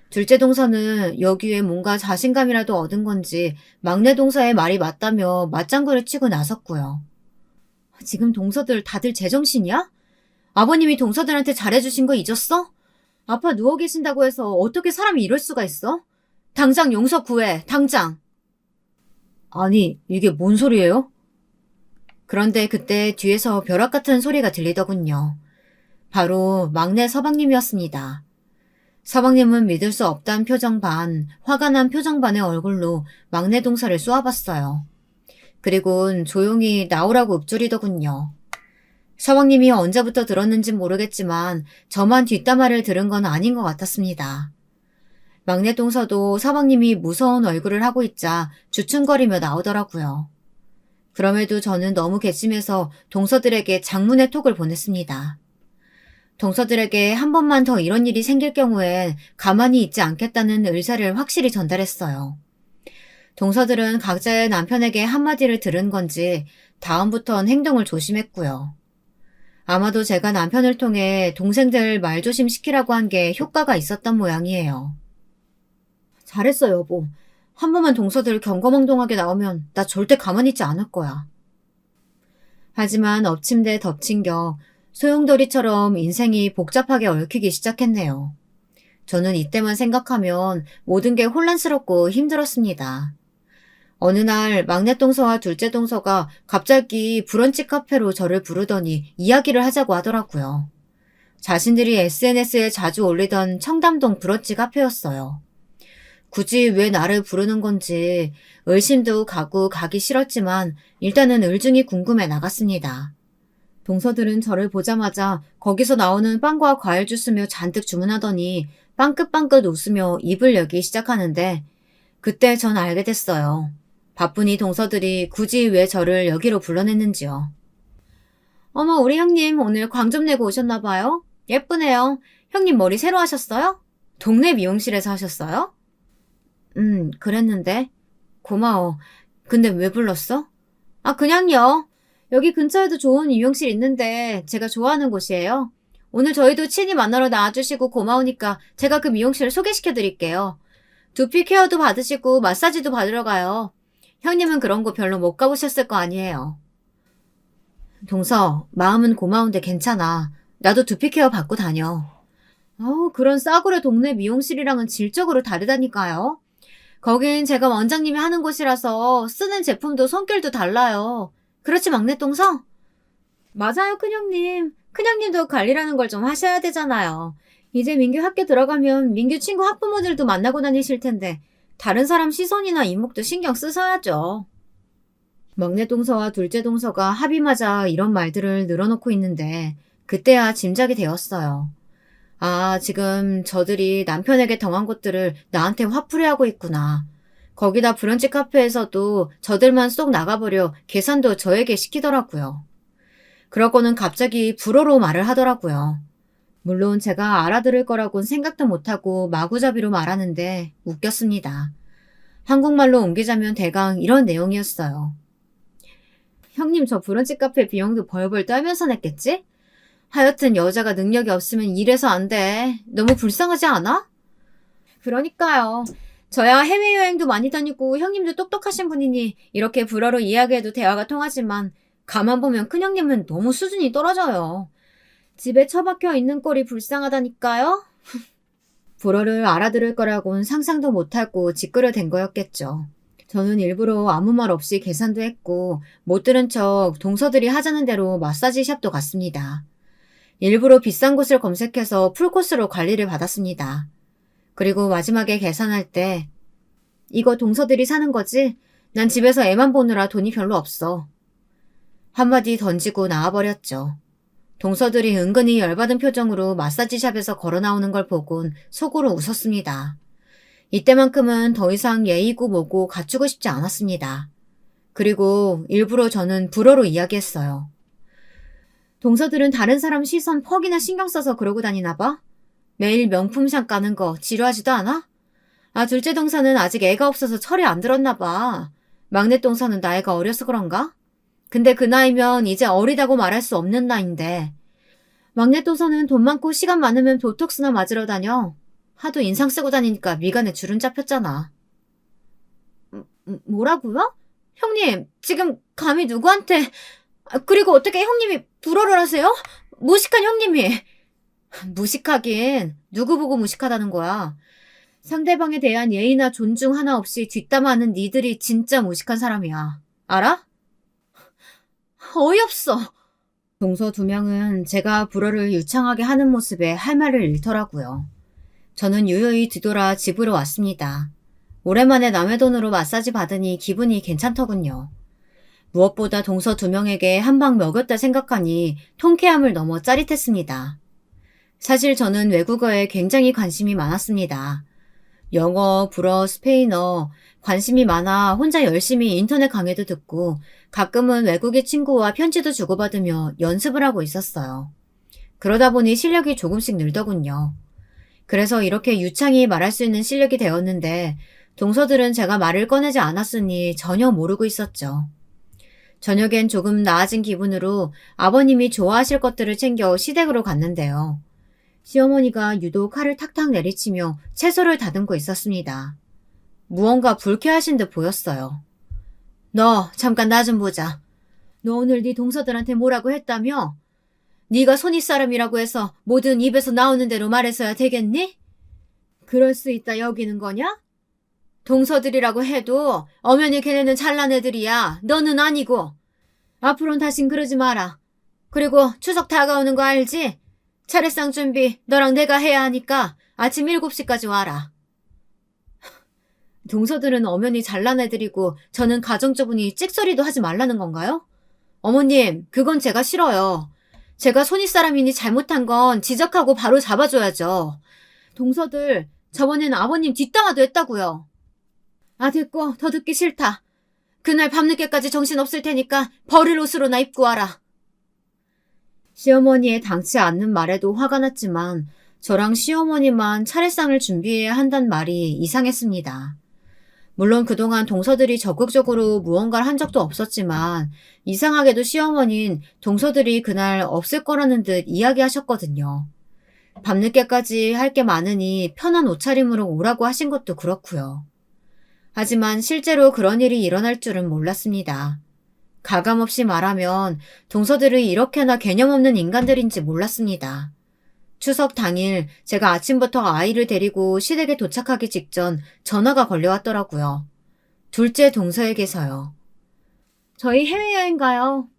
둘째 동서는 여기에 뭔가 자신감이라도 얻은 건지 막내 동서의 말이 맞다며 맞장구를 치고 나섰고요. 지금 동서들 다들 제정신이야? 아버님이 동서들한테 잘해주신 거 잊었어? 아빠 누워 계신다고 해서 어떻게 사람이 이럴 수가 있어? 당장 용서 구해, 당장. 아니, 이게 뭔 소리예요? 그런데 그때 뒤에서 벼락 같은 소리가 들리더군요. 바로 막내 서방님이었습니다. 서방님은 믿을 수 없다는 표정 반, 화가 난 표정 반의 얼굴로 막내 동서를 쏘아봤어요. 그리곤 조용히 나오라고 읊조리더군요. 서방님이 언제부터 들었는진 모르겠지만 저만 뒷담화를 들은 건 아닌 것 같았습니다. 막내 동서도 서방님이 무서운 얼굴을 하고 있자 주춤거리며 나오더라고요. 그럼에도 저는 너무 괘씸해서 동서들에게 장문의 톡을 보냈습니다. 동서들에게 한 번만 더 이런 일이 생길 경우엔 가만히 있지 않겠다는 의사를 확실히 전달했어요. 동서들은 각자의 남편에게 한마디를 들은 건지 다음부턴 행동을 조심했고요. 아마도 제가 남편을 통해 동생들 말조심시키라고 한 게 효과가 있었던 모양이에요. 잘했어, 여보. 한 번만 동서들 경거망동하게 나오면 나 절대 가만히 있지 않을 거야. 하지만 엎친 데 덮친 겨 소용돌이처럼 인생이 복잡하게 얽히기 시작했네요. 저는 이때만 생각하면 모든 게 혼란스럽고 힘들었습니다. 어느 날 막내 동서와 둘째 동서가 갑자기 브런치 카페로 저를 부르더니 이야기를 하자고 하더라고요. 자신들이 SNS에 자주 올리던 청담동 브런치 카페였어요. 굳이 왜 나를 부르는 건지 의심도 가고 가기 싫었지만 일단은 을중이 궁금해 나갔습니다. 동서들은 저를 보자마자 거기서 나오는 빵과 과일 주스며 잔뜩 주문하더니 빵긋빵긋 웃으며 입을 열기 시작하는데 그때 전 알게 됐어요. 바쁘니 동서들이 굳이 왜 저를 여기로 불러냈는지요. 어머, 우리 형님 오늘 광 좀 내고 오셨나 봐요? 예쁘네요. 형님 머리 새로 하셨어요? 동네 미용실에서 하셨어요? 그랬는데. 고마워. 근데 왜 불렀어? 그냥요. 여기 근처에도 좋은 미용실 있는데 제가 좋아하는 곳이에요. 오늘 저희도 친히 만나러 나와주시고 고마우니까 제가 그 미용실을 소개시켜 드릴게요. 두피 케어도 받으시고 마사지도 받으러 가요. 형님은 그런 거 별로 못 가보셨을 거 아니에요. 동서, 마음은 고마운데 괜찮아. 나도 두피 케어 받고 다녀. 그런 싸구려 동네 미용실이랑은 질적으로 다르다니까요. 거긴 제가 원장님이 하는 곳이라서 쓰는 제품도 손길도 달라요. 그렇지, 막내 동서? 맞아요, 큰형님. 큰형님도 관리라는 걸 좀 하셔야 되잖아요. 이제 민규 학교 들어가면 민규 친구 학부모들도 만나고 다니실 텐데 다른 사람 시선이나 이목도 신경 쓰셔야죠. 막내 동서와 둘째 동서가 합의마자 이런 말들을 늘어놓고 있는데 그때야 짐작이 되었어요. 아, 지금 저들이 남편에게 당한 것들을 나한테 화풀이하고 있구나. 거기다 브런치 카페에서도 저들만 쏙 나가버려 계산도 저에게 시키더라고요. 그러고는 갑자기 불어로 말을 하더라고요. 물론 제가 알아들을 거라고는 생각도 못하고 마구잡이로 말하는데 웃겼습니다. 한국말로 옮기자면 대강 이런 내용이었어요. 형님 저 브런치 카페 비용도 벌벌 떨면서 냈겠지? 하여튼 여자가 능력이 없으면 이래서 안 돼. 너무 불쌍하지 않아? 그러니까요. 저야 해외여행도 많이 다니고 형님도 똑똑하신 분이니 이렇게 불어로 이야기해도 대화가 통하지만 가만 보면 큰형님은 너무 수준이 떨어져요. 집에 처박혀 있는 꼴이 불쌍하다니까요? 불어를 알아들을 거라고는 상상도 못하고 찌끄러댄 거였겠죠. 저는 일부러 아무 말 없이 계산도 했고 못 들은 척 동서들이 하자는 대로 마사지 샵도 갔습니다. 일부러 비싼 곳을 검색해서 풀코스로 관리를 받았습니다. 그리고 마지막에 계산할 때 이거 동서들이 사는 거지? 난 집에서 애만 보느라 돈이 별로 없어. 한마디 던지고 나와버렸죠. 동서들이 은근히 열받은 표정으로 마사지샵에서 걸어 나오는 걸 보곤 속으로 웃었습니다. 이때만큼은 더 이상 예의고 뭐고 갖추고 싶지 않았습니다. 그리고 일부러 저는 불어로 이야기했어요. 동서들은 다른 사람 시선 퍽이나 신경 써서 그러고 다니나 봐? 매일 명품샵 가는 거 지루하지도 않아? 아, 둘째 동서는 아직 애가 없어서 철이 안 들었나 봐. 막내 동서는 나이가 어려서 그런가? 근데 그 나이면 이제 어리다고 말할 수 없는 나이인데. 막내 동서는 돈 많고 시간 많으면 보톡스나 맞으러 다녀. 하도 인상 쓰고 다니니까 미간에 주름 잡혔잖아. 뭐라고요? 형님, 지금 감히 누구한테... 그리고 어떻게 형님이 불어를 하세요? 무식한 형님이. 무식하긴 누구 보고 무식하다는 거야. 상대방에 대한 예의나 존중 하나 없이 뒷담화하는 니들이 진짜 무식한 사람이야. 알아? 어이없어. 동서 두 명은 제가 불어를 유창하게 하는 모습에 할 말을 잃더라고요. 저는 유유히 뒤돌아 집으로 왔습니다. 오랜만에 남의 돈으로 마사지 받으니 기분이 괜찮더군요. 무엇보다 동서 두 명에게 한 방 먹였다 생각하니 통쾌함을 넘어 짜릿했습니다. 사실 저는 외국어에 굉장히 관심이 많았습니다. 영어, 불어, 스페인어 관심이 많아 혼자 열심히 인터넷 강의도 듣고 가끔은 외국의 친구와 편지도 주고받으며 연습을 하고 있었어요. 그러다 보니 실력이 조금씩 늘더군요. 그래서 이렇게 유창히 말할 수 있는 실력이 되었는데 동서들은 제가 말을 꺼내지 않았으니 전혀 모르고 있었죠. 저녁엔 조금 나아진 기분으로 아버님이 좋아하실 것들을 챙겨 시댁으로 갔는데요. 시어머니가 유독 칼을 탁탁 내리치며 채소를 다듬고 있었습니다. 무언가 불쾌하신 듯 보였어요. 너 잠깐 나 좀 보자. 너 오늘 네 동서들한테 뭐라고 했다며? 네가 손윗 사람이라고 해서 뭐든 입에서 나오는 대로 말해서야 되겠니? 그럴 수 있다 여기는 거냐? 동서들이라고 해도 엄연히 걔네는 잘난 애들이야. 너는 아니고. 앞으로는 다신 그러지 마라. 그리고 추석 다가오는 거 알지? 차례상 준비 너랑 내가 해야 하니까 아침 7시까지 와라. 동서들은 엄연히 잘난 애들이고 저는 가정주부니 찍소리도 하지 말라는 건가요? 어머님, 그건 제가 싫어요. 제가 손윗 사람이니 잘못한 건 지적하고 바로 잡아줘야죠. 동서들, 저번엔 아버님 뒷담화도 했다고요. 아, 됐고 더 듣기 싫다. 그날 밤늦게까지 정신없을 테니까 버릴 옷으로나 입고 와라. 시어머니의 당치 않는 말에도 화가 났지만 저랑 시어머니만 차례상을 준비해야 한단 말이 이상했습니다. 물론 그동안 동서들이 적극적으로 무언가를 한 적도 없었지만 이상하게도 시어머니는 동서들이 그날 없을 거라는 듯 이야기하셨거든요. 밤늦게까지 할 게 많으니 편한 옷차림으로 오라고 하신 것도 그렇고요. 하지만 실제로 그런 일이 일어날 줄은 몰랐습니다. 가감없이 말하면 동서들이 이렇게나 개념 없는 인간들인지 몰랐습니다. 추석 당일 제가 아침부터 아이를 데리고 시댁에 도착하기 직전 전화가 걸려왔더라고요. 둘째 동서에게서요. 저희 해외여행 가요.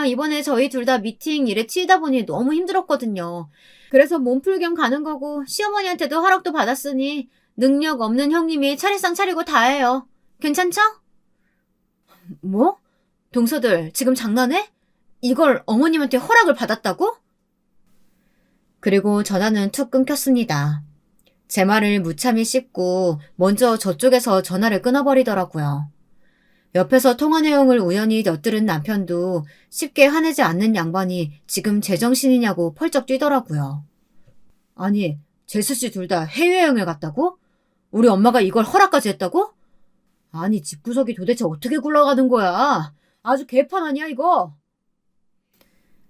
이번에 저희 둘 다 미팅 일에 치이다 보니 너무 힘들었거든요. 그래서 몸풀 겸 가는 거고 시어머니한테도 허락도 받았으니 능력 없는 형님이 차례상 차리고 다 해요. 괜찮죠? 뭐? 동서들 지금 장난해? 이걸 어머님한테 허락을 받았다고? 그리고 전화는 툭 끊겼습니다. 제 말을 무참히 씹고 먼저 저쪽에서 전화를 끊어버리더라고요. 옆에서 통화 내용을 우연히 엿들은 남편도 쉽게 화내지 않는 양반이 지금 제정신이냐고 펄쩍 뛰더라고요. 아니, 재수 씨 둘 다 해외여행을 갔다고? 우리 엄마가 이걸 허락까지 했다고? 아니, 집구석이 도대체 어떻게 굴러가는 거야? 아주 개판 아니야, 이거?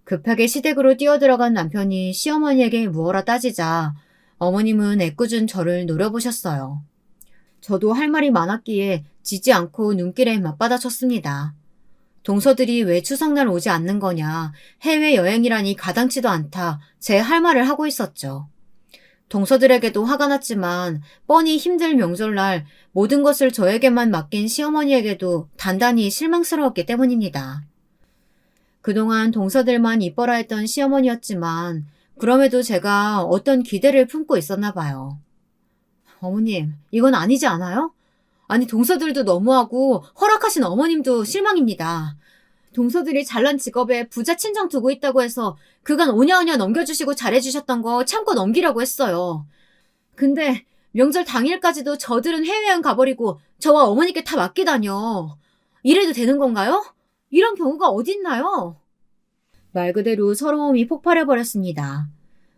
급하게 시댁으로 뛰어들어간 남편이 시어머니에게 무어라 따지자 어머님은 애꿎은 저를 노려보셨어요. 저도 할 말이 많았기에 지지 않고 눈길에 맞받아쳤습니다. 동서들이 왜 추석날 오지 않는 거냐, 해외여행이라니 가당치도 않다, 제 할 말을 하고 있었죠. 동서들에게도 화가 났지만 뻔히 힘들 명절날 모든 것을 저에게만 맡긴 시어머니에게도 단단히 실망스러웠기 때문입니다. 그동안 동서들만 이뻐라 했던 시어머니였지만 그럼에도 제가 어떤 기대를 품고 있었나 봐요. 어머님, 이건 아니지 않아요? 아니, 동서들도 너무하고 허락하신 어머님도 실망입니다. 동서들이 잘난 직업에 부자 친정 두고 있다고 해서 그간 오냐오냐 넘겨주시고 잘해주셨던 거 참고 넘기려고 했어요. 근데 명절 당일까지도 저들은 해외여행 가버리고 저와 어머니께 다 맡기다뇨. 이래도 되는 건가요? 이런 경우가 어딨나요? 말 그대로 서러움이 폭발해버렸습니다.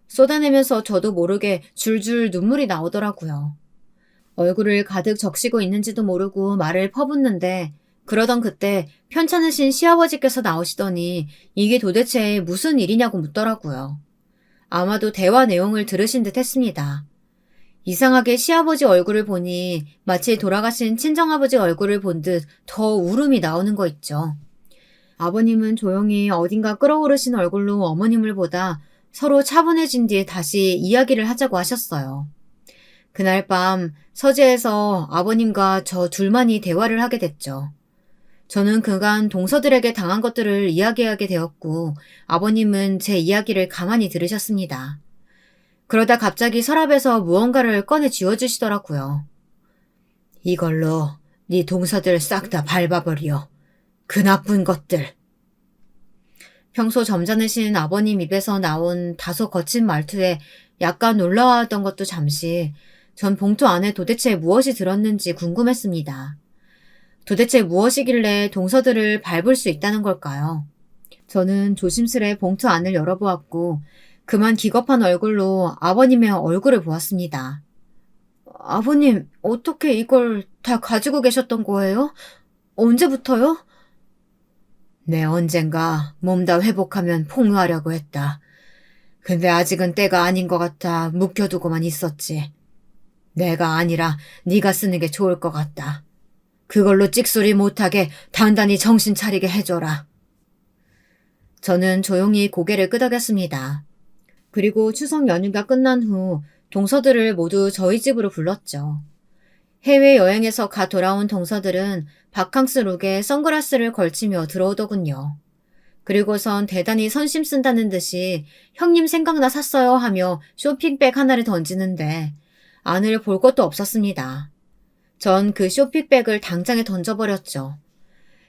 쏟아내면서 저도 모르게 줄줄 눈물이 나오더라고요. 얼굴을 가득 적시고 있는지도 모르고 말을 퍼붓는데 그러던 그때 편찮으신 시아버지께서 나오시더니 이게 도대체 무슨 일이냐고 묻더라고요. 아마도 대화 내용을 들으신 듯 했습니다. 이상하게 시아버지 얼굴을 보니 마치 돌아가신 친정아버지 얼굴을 본 듯 더 울음이 나오는 거 있죠. 아버님은 조용히 어딘가 끓어오르신 얼굴로 어머님을 보다 서로 차분해진 뒤에 다시 이야기를 하자고 하셨어요. 그날 밤 서재에서 아버님과 저 둘만이 대화를 하게 됐죠. 저는 그간 동서들에게 당한 것들을 이야기하게 되었고 아버님은 제 이야기를 가만히 들으셨습니다. 그러다 갑자기 서랍에서 무언가를 꺼내 쥐어주시더라고요. 이걸로 네 동서들 싹 다 밟아버려. 그 나쁜 것들. 평소 점잖으신 아버님 입에서 나온 다소 거친 말투에 약간 놀라워하던 것도 잠시 전 봉투 안에 도대체 무엇이 들었는지 궁금했습니다. 도대체 무엇이길래 동서들을 밟을 수 있다는 걸까요? 저는 조심스레 봉투 안을 열어보았고 그만 기겁한 얼굴로 아버님의 얼굴을 보았습니다. 아버님, 어떻게 이걸 다 가지고 계셨던 거예요? 언제부터요? 네, 언젠가 몸 다 회복하면 폭로하려고 했다. 근데 아직은 때가 아닌 것 같아 묵혀두고만 있었지. 내가 아니라 네가 쓰는 게 좋을 것 같다. 그걸로 찍소리 못하게 단단히 정신 차리게 해줘라. 저는 조용히 고개를 끄덕였습니다. 그리고 추석 연휴가 끝난 후 동서들을 모두 저희 집으로 불렀죠. 해외여행에서 가 돌아온 동서들은 바캉스 룩에 선글라스를 걸치며 들어오더군요. 그리고선 대단히 선심 쓴다는 듯이 형님 생각나 샀어요 하며 쇼핑백 하나를 던지는데 안을 볼 것도 없었습니다. 전 그 쇼핑백을 당장에 던져버렸죠.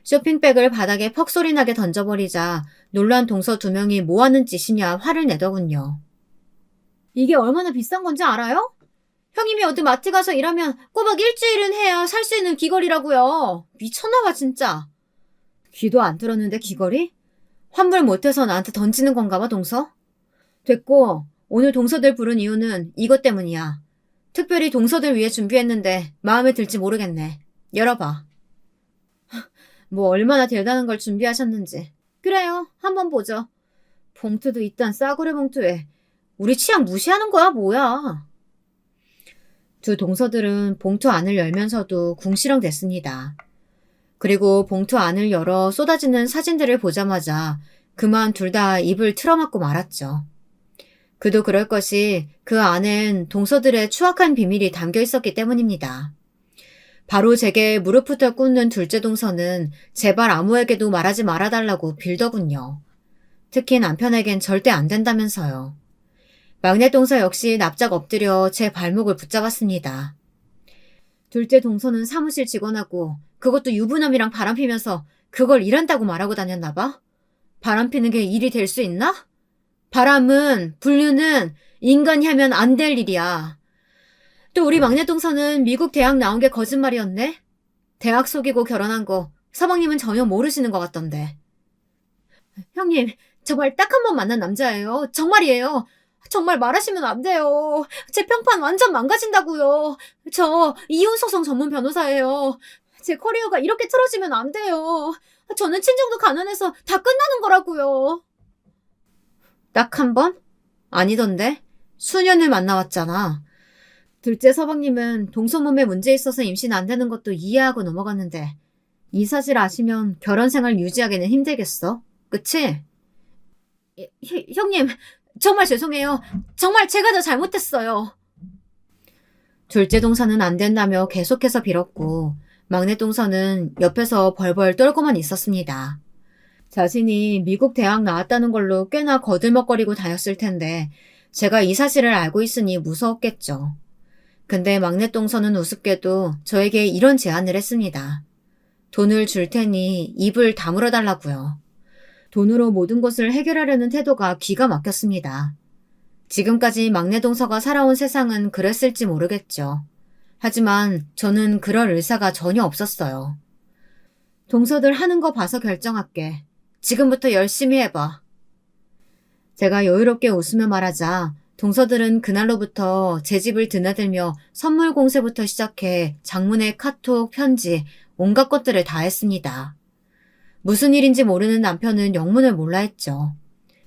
쇼핑백을 바닥에 퍽 소리 나게 던져버리자 놀란 동서 두 명이 뭐하는 짓이냐 화를 내더군요. 이게 얼마나 비싼 건지 알아요? 형님이 어디 마트 가서 일하면 꼬박 일주일은 해야 살 수 있는 귀걸이라고요. 미쳤나봐 진짜. 귀도 안 들었는데 귀걸이? 환불 못해서 나한테 던지는 건가 봐 동서? 됐고 오늘 동서들 부른 이유는 이것 때문이야. 특별히 동서들 위해 준비했는데 마음에 들지 모르겠네. 열어봐. 뭐 얼마나 대단한 걸 준비하셨는지. 그래요. 한번 보죠. 봉투도 이딴 싸구려 봉투에 우리 취향 무시하는 거야 뭐야. 두 동서들은 봉투 안을 열면서도 궁시렁댔습니다. 그리고 봉투 안을 열어 쏟아지는 사진들을 보자마자 그만 둘 다 입을 틀어막고 말았죠. 그도 그럴 것이 그 안엔 동서들의 추악한 비밀이 담겨 있었기 때문입니다. 바로 제게 무릎부터 꿇는 둘째 동서는 제발 아무에게도 말하지 말아달라고 빌더군요. 특히 남편에겐 절대 안 된다면서요. 막내 동서 역시 납작 엎드려 제 발목을 붙잡았습니다. 둘째 동서는 사무실 직원하고 그것도 유부남이랑 바람피면서 그걸 일한다고 말하고 다녔나 봐? 바람피는 게 일이 될 수 있나? 바람은, 불륜은 인간이 하면 안 될 일이야. 또 우리 막내 동서는 미국 대학 나온 게 거짓말이었네? 대학 속이고 결혼한 거 서방님은 전혀 모르시는 것 같던데. 형님, 정말 딱 한 번 만난 남자예요. 정말이에요. 정말 말하시면 안 돼요. 제 평판 완전 망가진다고요. 저 이혼소송 전문 변호사예요. 제 커리어가 이렇게 틀어지면 안 돼요. 저는 친정도 가난해서 다 끝나는 거라고요. 딱 한 번? 아니던데? 수년을 만나왔잖아. 둘째 서방님은 동서 몸에 문제 있어서 임신 안 되는 것도 이해하고 넘어갔는데 이 사실 아시면 결혼 생활 유지하기는 힘들겠어. 그치? 형님, 정말 죄송해요. 정말 제가 더 잘못했어요. 둘째 동서는 안 된다며 계속해서 빌었고 막내 동서는 옆에서 벌벌 떨고만 있었습니다. 자신이 미국 대학 나왔다는 걸로 꽤나 거들먹거리고 다녔을 텐데 제가 이 사실을 알고 있으니 무서웠겠죠. 근데 막내 동서는 우습게도 저에게 이런 제안을 했습니다. 돈을 줄 테니 입을 다물어 달라고요. 돈으로 모든 것을 해결하려는 태도가 기가 막혔습니다. 지금까지 막내 동서가 살아온 세상은 그랬을지 모르겠죠. 하지만 저는 그럴 의사가 전혀 없었어요. 동서들 하는 거 봐서 결정할게. 지금부터 열심히 해봐. 제가 여유롭게 웃으며 말하자 동서들은 그날로부터 제 집을 드나들며 선물 공세부터 시작해 장문의 카톡, 편지, 온갖 것들을 다 했습니다. 무슨 일인지 모르는 남편은 영문을 몰라 했죠.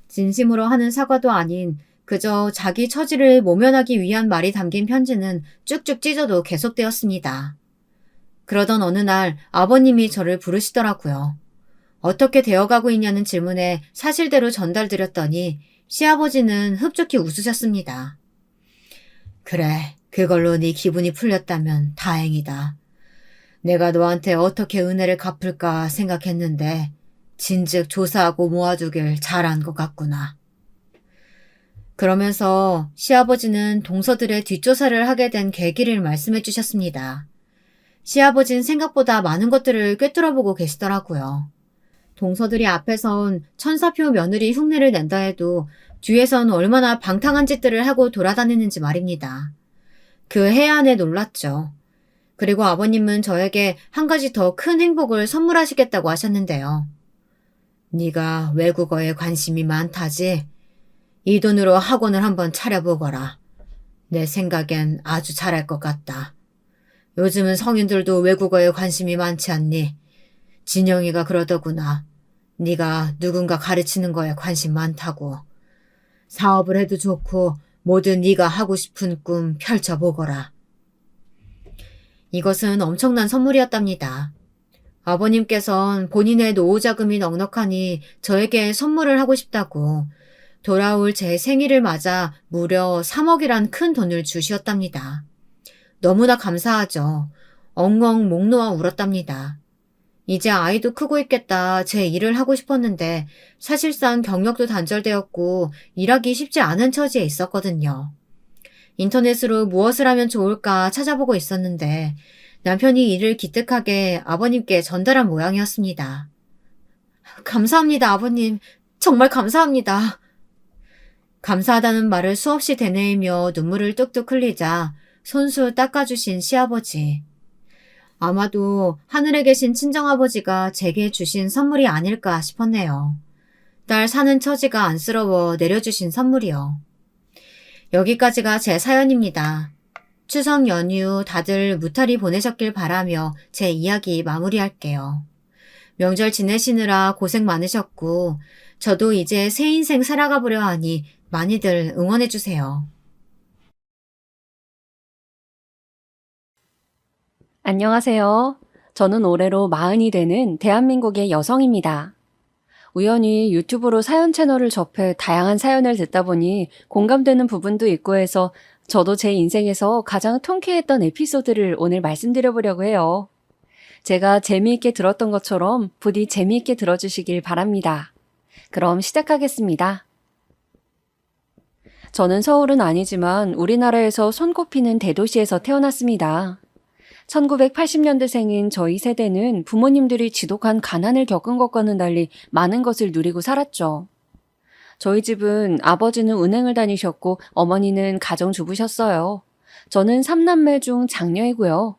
진심으로 하는 사과도 아닌 그저 자기 처지를 모면하기 위한 말이 담긴 편지는 쭉쭉 찢어도 계속되었습니다. 그러던 어느 날 아버님이 저를 부르시더라고요. 어떻게 되어가고 있냐는 질문에 사실대로 전달드렸더니 시아버지는 흡족히 웃으셨습니다. 그래, 그걸로 네 기분이 풀렸다면 다행이다. 내가 너한테 어떻게 은혜를 갚을까 생각했는데 진즉 조사하고 모아두길 잘한 것 같구나. 그러면서 시아버지는 동서들의 뒷조사를 하게 된 계기를 말씀해 주셨습니다. 시아버지는 생각보다 많은 것들을 꿰뚫어보고 계시더라고요. 동서들이 앞에선 천사표 며느리 흉내를 낸다 해도 뒤에선 얼마나 방탕한 짓들을 하고 돌아다니는지 말입니다. 그 해안에 놀랐죠. 그리고 아버님은 저에게 한 가지 더 큰 행복을 선물하시겠다고 하셨는데요. 네가 외국어에 관심이 많다지? 이 돈으로 학원을 한번 차려보거라. 내 생각엔 아주 잘할 것 같다. 요즘은 성인들도 외국어에 관심이 많지 않니? 진영이가 그러더구나. 네가 누군가 가르치는 거에 관심 많다고. 사업을 해도 좋고 뭐든 네가 하고 싶은 꿈 펼쳐보거라. 이것은 엄청난 선물이었답니다. 아버님께선 본인의 노후자금이 넉넉하니 저에게 선물을 하고 싶다고 돌아올 제 생일을 맞아 무려 3억이란 큰 돈을 주시었답니다. 너무나 감사하죠. 엉엉 목 놓아 울었답니다. 이제 아이도 크고 있겠다 제 일을 하고 싶었는데 사실상 경력도 단절되었고 일하기 쉽지 않은 처지에 있었거든요. 인터넷으로 무엇을 하면 좋을까 찾아보고 있었는데 남편이 이를 기특하게 아버님께 전달한 모양이었습니다. 감사합니다, 아버님. 정말 감사합니다. 감사하다는 말을 수없이 되뇌이며 눈물을 뚝뚝 흘리자 손수 닦아주신 시아버지. 아마도 하늘에 계신 친정아버지가 제게 주신 선물이 아닐까 싶었네요. 딸 사는 처지가 안쓰러워 내려주신 선물이요. 여기까지가 제 사연입니다. 추석 연휴 다들 무탈히 보내셨길 바라며 제 이야기 마무리할게요. 명절 지내시느라 고생 많으셨고 저도 이제 새 인생 살아가 보려 하니 많이들 응원해주세요. 안녕하세요. 저는 올해로 40이 되는 대한민국의 여성입니다. 우연히 유튜브로 사연 채널을 접해 다양한 사연을 듣다 보니 공감되는 부분도 있고 해서 저도 제 인생에서 가장 통쾌했던 에피소드를 오늘 말씀드려보려고 해요. 제가 재미있게 들었던 것처럼 부디 재미있게 들어주시길 바랍니다. 그럼 시작하겠습니다. 저는 서울은 아니지만 우리나라에서 손꼽히는 대도시에서 태어났습니다. 1980년대생인 저희 세대는 부모님들이 지독한 가난을 겪은 것과는 달리 많은 것을 누리고 살았죠. 저희 집은 아버지는 은행을 다니셨고 어머니는 가정주부셨어요. 저는 3남매 중 장녀이고요.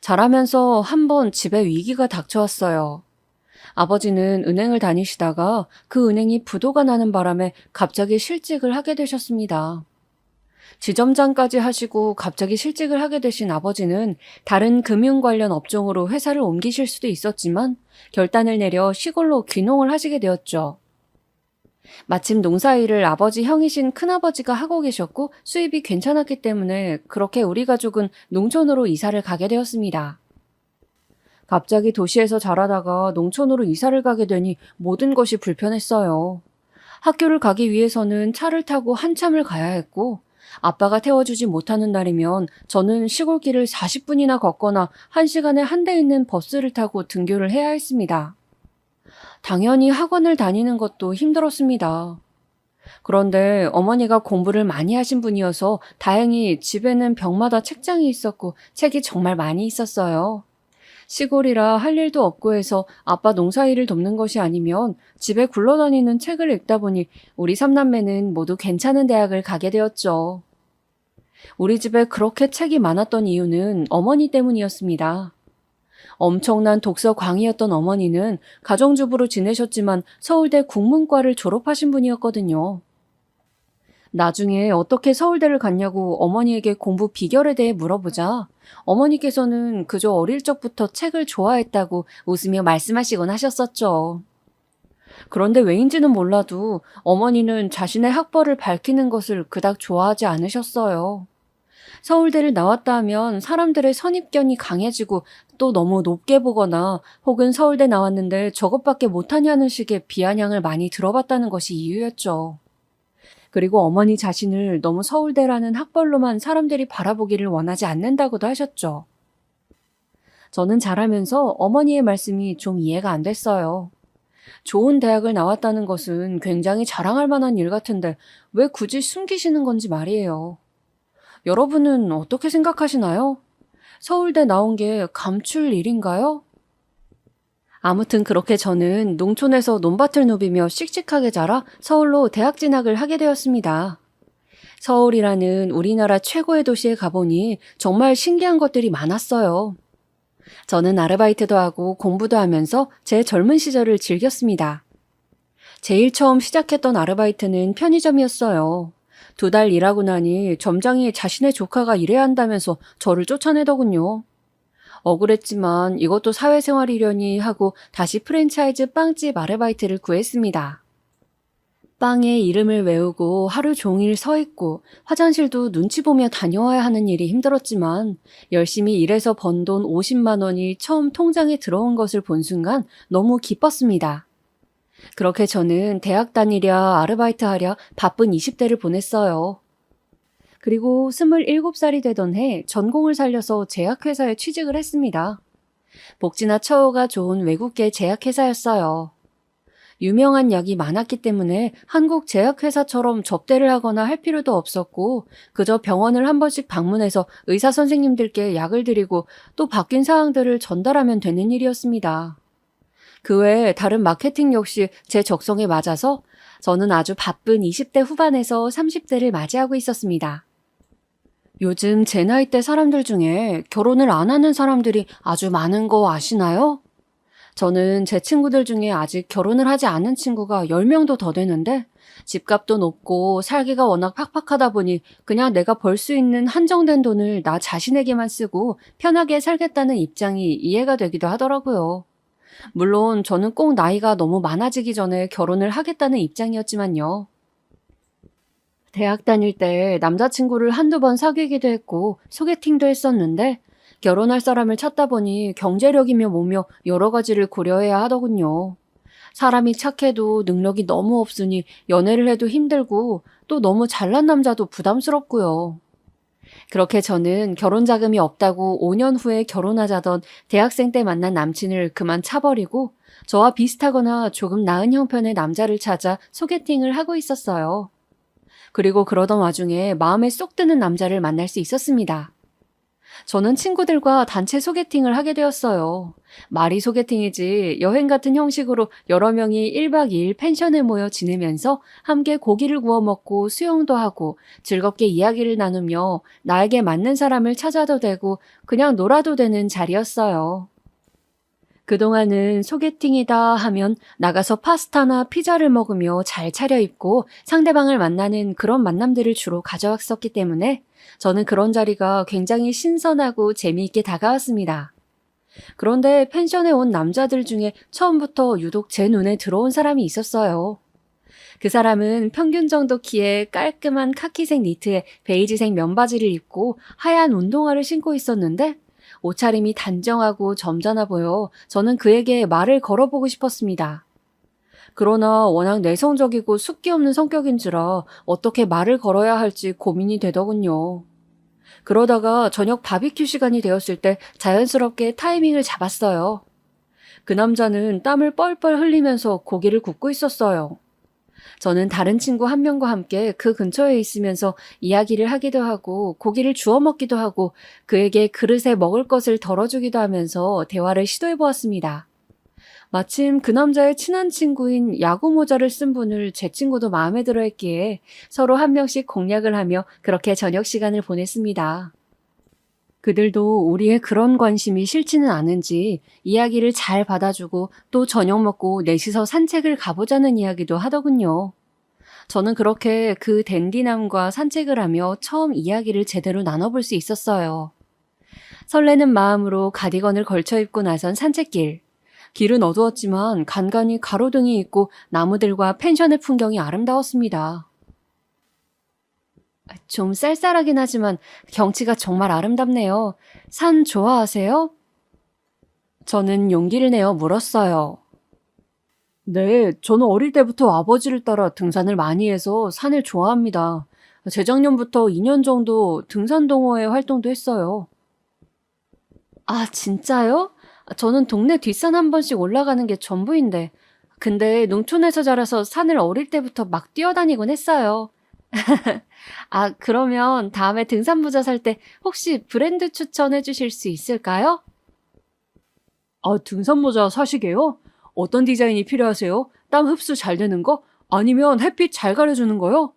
자라면서 한 번 집에 위기가 닥쳐왔어요. 아버지는 은행을 다니시다가 그 은행이 부도가 나는 바람에 갑자기 실직을 하게 되셨습니다. 지점장까지 하시고 갑자기 실직을 하게 되신 아버지는 다른 금융 관련 업종으로 회사를 옮기실 수도 있었지만 결단을 내려 시골로 귀농을 하시게 되었죠. 마침 농사일을 아버지 형이신 큰아버지가 하고 계셨고 수입이 괜찮았기 때문에 그렇게 우리 가족은 농촌으로 이사를 가게 되었습니다. 갑자기 도시에서 자라다가 농촌으로 이사를 가게 되니 모든 것이 불편했어요. 학교를 가기 위해서는 차를 타고 한참을 가야 했고 아빠가 태워주지 못하는 날이면 저는 시골길을 40분이나 걷거나 1시간에 한 대 있는 버스를 타고 등교를 해야 했습니다. 당연히 학원을 다니는 것도 힘들었습니다. 그런데 어머니가 공부를 많이 하신 분이어서 다행히 집에는 벽마다 책장이 있었고 책이 정말 많이 있었어요. 시골이라 할 일도 없고 해서 아빠 농사일을 돕는 것이 아니면 집에 굴러다니는 책을 읽다 보니 우리 3남매는 모두 괜찮은 대학을 가게 되었죠. 우리 집에 그렇게 책이 많았던 이유는 어머니 때문이었습니다. 엄청난 독서광이었던 어머니는 가정주부로 지내셨지만 서울대 국문과를 졸업하신 분이었거든요. 나중에 어떻게 서울대를 갔냐고 어머니에게 공부 비결에 대해 물어보자 어머니께서는 그저 어릴 적부터 책을 좋아했다고 웃으며 말씀하시곤 하셨었죠. 그런데 왜인지는 몰라도 어머니는 자신의 학벌을 밝히는 것을 그닥 좋아하지 않으셨어요. 서울대를 나왔다 하면 사람들의 선입견이 강해지고 또 너무 높게 보거나 혹은 서울대 나왔는데 저것밖에 못하냐는 식의 비아냥을 많이 들어봤다는 것이 이유였죠. 그리고 어머니 자신을 너무 서울대라는 학벌로만 사람들이 바라보기를 원하지 않는다고도 하셨죠. 저는 자라면서 어머니의 말씀이 좀 이해가 안 됐어요. 좋은 대학을 나왔다는 것은 굉장히 자랑할 만한 일 같은데 왜 굳이 숨기시는 건지 말이에요. 여러분은 어떻게 생각하시나요? 서울대 나온 게 감출 일인가요? 아무튼 그렇게 저는 농촌에서 논밭을 누비며 씩씩하게 자라 서울로 대학 진학을 하게 되었습니다. 서울이라는 우리나라 최고의 도시에 가보니 정말 신기한 것들이 많았어요. 저는 아르바이트도 하고 공부도 하면서 제 젊은 시절을 즐겼습니다. 제일 처음 시작했던 아르바이트는 편의점이었어요. 2달 일하고 나니 점장이 자신의 조카가 일해야 한다면서 저를 쫓아내더군요. 억울했지만 이것도 사회생활이려니 하고 다시 프랜차이즈 빵집 아르바이트를 구했습니다. 빵의 이름을 외우고 하루 종일 서 있고 화장실도 눈치 보며 다녀와야 하는 일이 힘들었지만 열심히 일해서 번 돈 50만 원이 처음 통장에 들어온 것을 본 순간 너무 기뻤습니다. 그렇게 저는 대학 다니랴 아르바이트 하랴 바쁜 20대를 보냈어요. 그리고 27살이 되던 해 전공을 살려서 제약회사에 취직을 했습니다. 복지나 처우가 좋은 외국계 제약회사였어요. 유명한 약이 많았기 때문에 한국 제약회사처럼 접대를 하거나 할 필요도 없었고 그저 병원을 한 번씩 방문해서 의사 선생님들께 약을 드리고 또 바뀐 사항들을 전달하면 되는 일이었습니다. 그 외에 다른 마케팅 역시 제 적성에 맞아서 저는 아주 바쁜 20대 후반에서 30대를 맞이하고 있었습니다. 요즘 제 나이대 사람들 중에 결혼을 안 하는 사람들이 아주 많은 거 아시나요? 저는 제 친구들 중에 아직 결혼을 하지 않은 친구가 10명도 더 되는데 집값도 높고 살기가 워낙 팍팍하다 보니 그냥 내가 벌 수 있는 한정된 돈을 나 자신에게만 쓰고 편하게 살겠다는 입장이 이해가 되기도 하더라고요. 물론 저는 꼭 나이가 너무 많아지기 전에 결혼을 하겠다는 입장이었지만요. 대학 다닐 때 남자친구를 한두 번 사귀기도 했고 소개팅도 했었는데 결혼할 사람을 찾다 보니 경제력이며 뭐며 여러 가지를 고려해야 하더군요. 사람이 착해도 능력이 너무 없으니 연애를 해도 힘들고 또 너무 잘난 남자도 부담스럽고요. 그렇게 저는 결혼 자금이 없다고 5년 후에 결혼하자던 대학생 때 만난 남친을 그만 차버리고 저와 비슷하거나 조금 나은 형편의 남자를 찾아 소개팅을 하고 있었어요. 그리고 그러던 와중에 마음에 쏙 드는 남자를 만날 수 있었습니다. 저는 친구들과 단체 소개팅을 하게 되었어요. 말이 소개팅이지 여행 같은 형식으로 여러 명이 1박 2일 펜션에 모여 지내면서 함께 고기를 구워 먹고 수영도 하고 즐겁게 이야기를 나누며 나에게 맞는 사람을 찾아도 되고 그냥 놀아도 되는 자리였어요. 그동안은 소개팅이다 하면 나가서 파스타나 피자를 먹으며 잘 차려입고 상대방을 만나는 그런 만남들을 주로 가져왔었기 때문에 저는 그런 자리가 굉장히 신선하고 재미있게 다가왔습니다. 그런데 펜션에 온 남자들 중에 처음부터 유독 제 눈에 들어온 사람이 있었어요. 그 사람은 평균 정도 키에 깔끔한 카키색 니트에 베이지색 면바지를 입고 하얀 운동화를 신고 있었는데 옷차림이 단정하고 점잖아 보여 저는 그에게 말을 걸어보고 싶었습니다. 그러나 워낙 내성적이고 숫기 없는 성격인지라 어떻게 말을 걸어야 할지 고민이 되더군요. 그러다가 저녁 바비큐 시간이 되었을 때 자연스럽게 타이밍을 잡았어요. 그 남자는 땀을 뻘뻘 흘리면서 고기를 굽고 있었어요. 저는 다른 친구 한 명과 함께 그 근처에 있으면서 이야기를 하기도 하고 고기를 주워 먹기도 하고 그에게 그릇에 먹을 것을 덜어주기도 하면서 대화를 시도해 보았습니다. 마침 그 남자의 친한 친구인 야구 모자를 쓴 분을 제 친구도 마음에 들어 했기에 서로 한 명씩 공략을 하며 그렇게 저녁 시간을 보냈습니다. 그들도 우리의 그런 관심이 싫지는 않은지 이야기를 잘 받아주고 또 저녁 먹고 넷이서 산책을 가보자는 이야기도 하더군요. 저는 그렇게 그 댄디남과 산책을 하며 처음 이야기를 제대로 나눠볼 수 있었어요. 설레는 마음으로 가디건을 걸쳐 입고 나선 산책길. 길은 어두웠지만 간간히 가로등이 있고 나무들과 펜션의 풍경이 아름다웠습니다. 좀 쌀쌀하긴 하지만 경치가 정말 아름답네요. 산 좋아하세요? 저는 용기를 내어 물었어요. 네, 저는 어릴 때부터 아버지를 따라 등산을 많이 해서 산을 좋아합니다. 재작년부터 2년 정도 등산 동호회 활동도 했어요. 아, 진짜요? 저는 동네 뒷산 한 번씩 올라가는 게 전부인데. 근데 농촌에서 자라서 산을 어릴 때부터 막 뛰어다니곤 했어요. 아, 그러면 다음에 등산 모자 살 때 혹시 브랜드 추천해 주실 수 있을까요? 아, 등산 모자 사시게요? 어떤 디자인이 필요하세요? 땀 흡수 잘 되는 거? 아니면 햇빛 잘 가려주는 거요?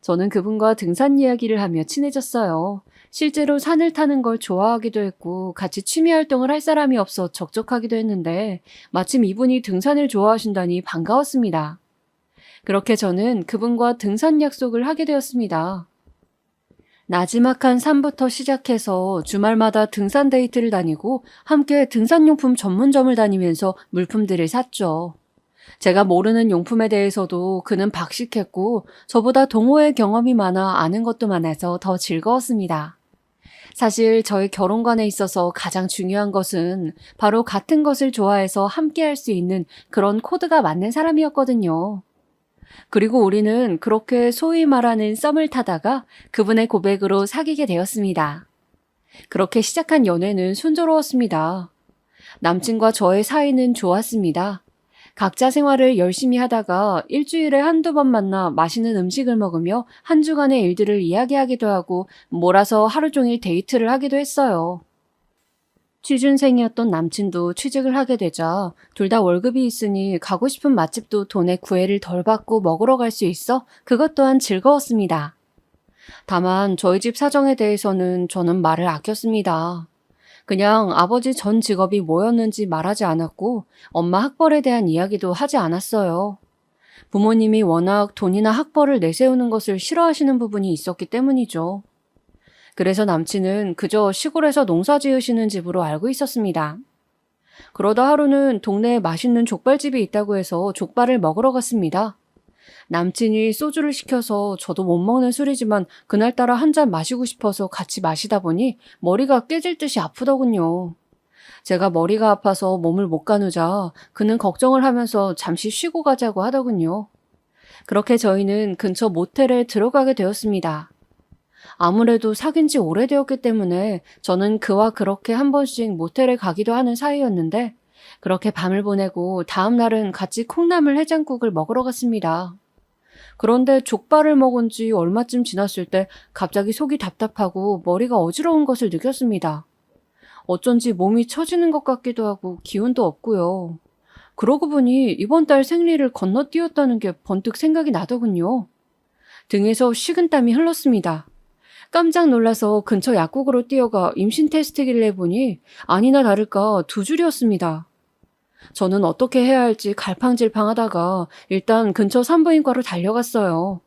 저는 그분과 등산 이야기를 하며 친해졌어요. 실제로 산을 타는 걸 좋아하기도 했고 같이 취미 활동을 할 사람이 없어 적적하기도 했는데 마침 이분이 등산을 좋아하신다니 반가웠습니다. 그렇게 저는 그분과 등산 약속을 하게 되었습니다. 나지막한 산부터 시작해서 주말마다 등산 데이트를 다니고 함께 등산용품 전문점을 다니면서 물품들을 샀죠. 제가 모르는 용품에 대해서도 그는 박식했고 저보다 동호회 경험이 많아 아는 것도 많아서 더 즐거웠습니다. 사실 저희 결혼관에 있어서 가장 중요한 것은 바로 같은 것을 좋아해서 함께 할 수 있는 그런 코드가 맞는 사람이었거든요. 그리고 우리는 그렇게 소위 말하는 썸을 타다가 그분의 고백으로 사귀게 되었습니다. 그렇게 시작한 연애는 순조로웠습니다. 남친과 저의 사이는 좋았습니다. 각자 생활을 열심히 하다가 일주일에 한두 번 만나 맛있는 음식을 먹으며 한 주간의 일들을 이야기하기도 하고 몰아서 하루 종일 데이트를 하기도 했어요. 취준생이었던 남친도 취직을 하게 되자 둘 다 월급이 있으니 가고 싶은 맛집도 돈에 구애를 덜 받고 먹으러 갈 수 있어 그것 또한 즐거웠습니다. 다만 저희 집 사정에 대해서는 저는 말을 아꼈습니다. 그냥 아버지 전 직업이 뭐였는지 말하지 않았고 엄마 학벌에 대한 이야기도 하지 않았어요. 부모님이 워낙 돈이나 학벌을 내세우는 것을 싫어하시는 부분이 있었기 때문이죠. 그래서 남친은 그저 시골에서 농사 지으시는 집으로 알고 있었습니다. 그러다 하루는 동네에 맛있는 족발집이 있다고 해서 족발을 먹으러 갔습니다. 남친이 소주를 시켜서 저도 못 먹는 술이지만 그날따라 한 잔 마시고 싶어서 같이 마시다 보니 머리가 깨질 듯이 아프더군요. 제가 머리가 아파서 몸을 못 가누자 그는 걱정을 하면서 잠시 쉬고 가자고 하더군요. 그렇게 저희는 근처 모텔에 들어가게 되었습니다. 아무래도 사귄 지 오래되었기 때문에 저는 그와 그렇게 한 번씩 모텔에 가기도 하는 사이였는데 그렇게 밤을 보내고 다음 날은 같이 콩나물 해장국을 먹으러 갔습니다. 그런데 족발을 먹은 지 얼마쯤 지났을 때 갑자기 속이 답답하고 머리가 어지러운 것을 느꼈습니다. 어쩐지 몸이 처지는 것 같기도 하고 기운도 없고요. 그러고 보니 이번 달 생리를 건너뛰었다는 게 번뜩 생각이 나더군요. 등에서 식은땀이 흘렀습니다. 깜짝 놀라서 근처 약국으로 뛰어가 임신 테스트기를 해보니 아니나 다를까 2줄이었습니다. 저는 어떻게 해야 할지 갈팡질팡하다가 일단 근처 산부인과로 달려갔어요.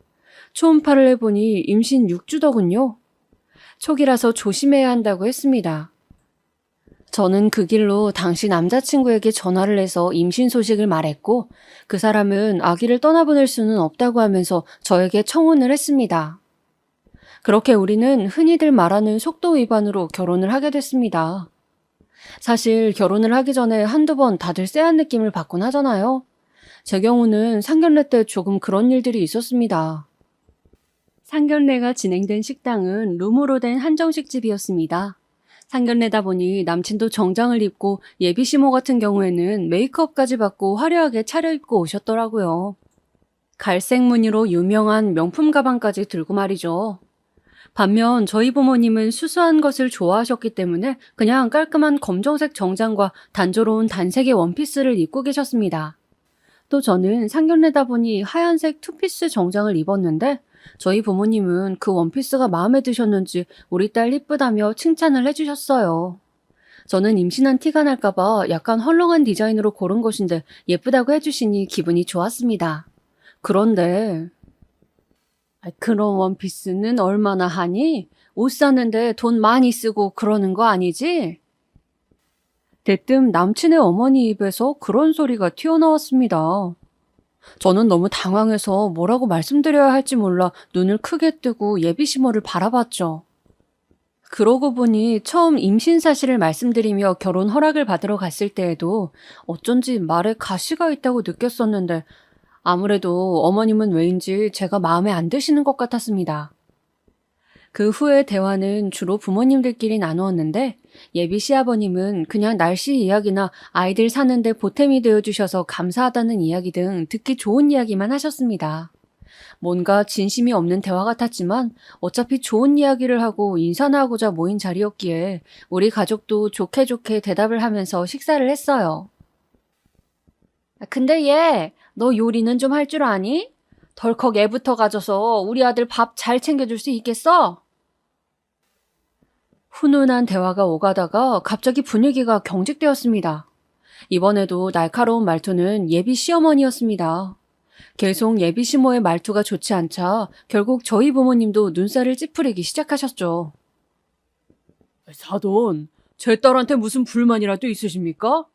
초음파를 해보니 임신 6주더군요. 초기라서 조심해야 한다고 했습니다. 저는 그 길로 당시 남자친구에게 전화를 해서 임신 소식을 말했고 그 사람은 아기를 떠나보낼 수는 없다고 하면서 저에게 청혼을 했습니다. 그렇게 우리는 흔히들 말하는 속도 위반으로 결혼을 하게 됐습니다. 사실 결혼을 하기 전에 한두 번 다들 쎄한 느낌을 받곤 하잖아요. 제 경우는 상견례 때 조금 그런 일들이 있었습니다. 상견례가 진행된 식당은 룸으로 된 한정식 집이었습니다. 상견례다 보니 남친도 정장을 입고 예비 시모 같은 경우에는 메이크업까지 받고 화려하게 차려입고 오셨더라고요. 갈색 무늬로 유명한 명품 가방까지 들고 말이죠. 반면 저희 부모님은 수수한 것을 좋아하셨기 때문에 그냥 깔끔한 검정색 정장과 단조로운 단색의 원피스를 입고 계셨습니다. 또 저는 상견례다 보니 하얀색 투피스 정장을 입었는데 저희 부모님은 그 원피스가 마음에 드셨는지 우리 딸 이쁘다며 칭찬을 해주셨어요. 저는 임신한 티가 날까봐 약간 헐렁한 디자인으로 고른 것인데 예쁘다고 해주시니 기분이 좋았습니다. 그런데 그런 원피스는 얼마나 하니? 옷 사는데 돈 많이 쓰고 그러는 거 아니지? 대뜸 남친의 어머니 입에서 그런 소리가 튀어나왔습니다. 저는 너무 당황해서 뭐라고 말씀드려야 할지 몰라 눈을 크게 뜨고 예비시모를 바라봤죠. 그러고 보니 처음 임신 사실을 말씀드리며 결혼 허락을 받으러 갔을 때에도 어쩐지 말에 가시가 있다고 느꼈었는데 아무래도 어머님은 왜인지 제가 마음에 안 드시는 것 같았습니다. 그 후의 대화는 주로 부모님들끼리 나누었는데 예비 시아버님은 그냥 날씨 이야기나 아이들 사는데 보탬이 되어주셔서 감사하다는 이야기 등 듣기 좋은 이야기만 하셨습니다. 뭔가 진심이 없는 대화 같았지만 어차피 좋은 이야기를 하고 인사나 하고자 모인 자리였기에 우리 가족도 좋게 좋게 대답을 하면서 식사를 했어요. 근데 얘, 너 요리는 좀 할 줄 아니? 덜컥 애부터 가져서 우리 아들 밥 잘 챙겨줄 수 있겠어? 훈훈한 대화가 오가다가 갑자기 분위기가 경직되었습니다. 이번에도 날카로운 말투는 예비 시어머니였습니다. 계속 예비 시모의 말투가 좋지 않자 결국 저희 부모님도 눈살을 찌푸리기 시작하셨죠. 사돈, 제 딸한테 무슨 불만이라도 있으십니까?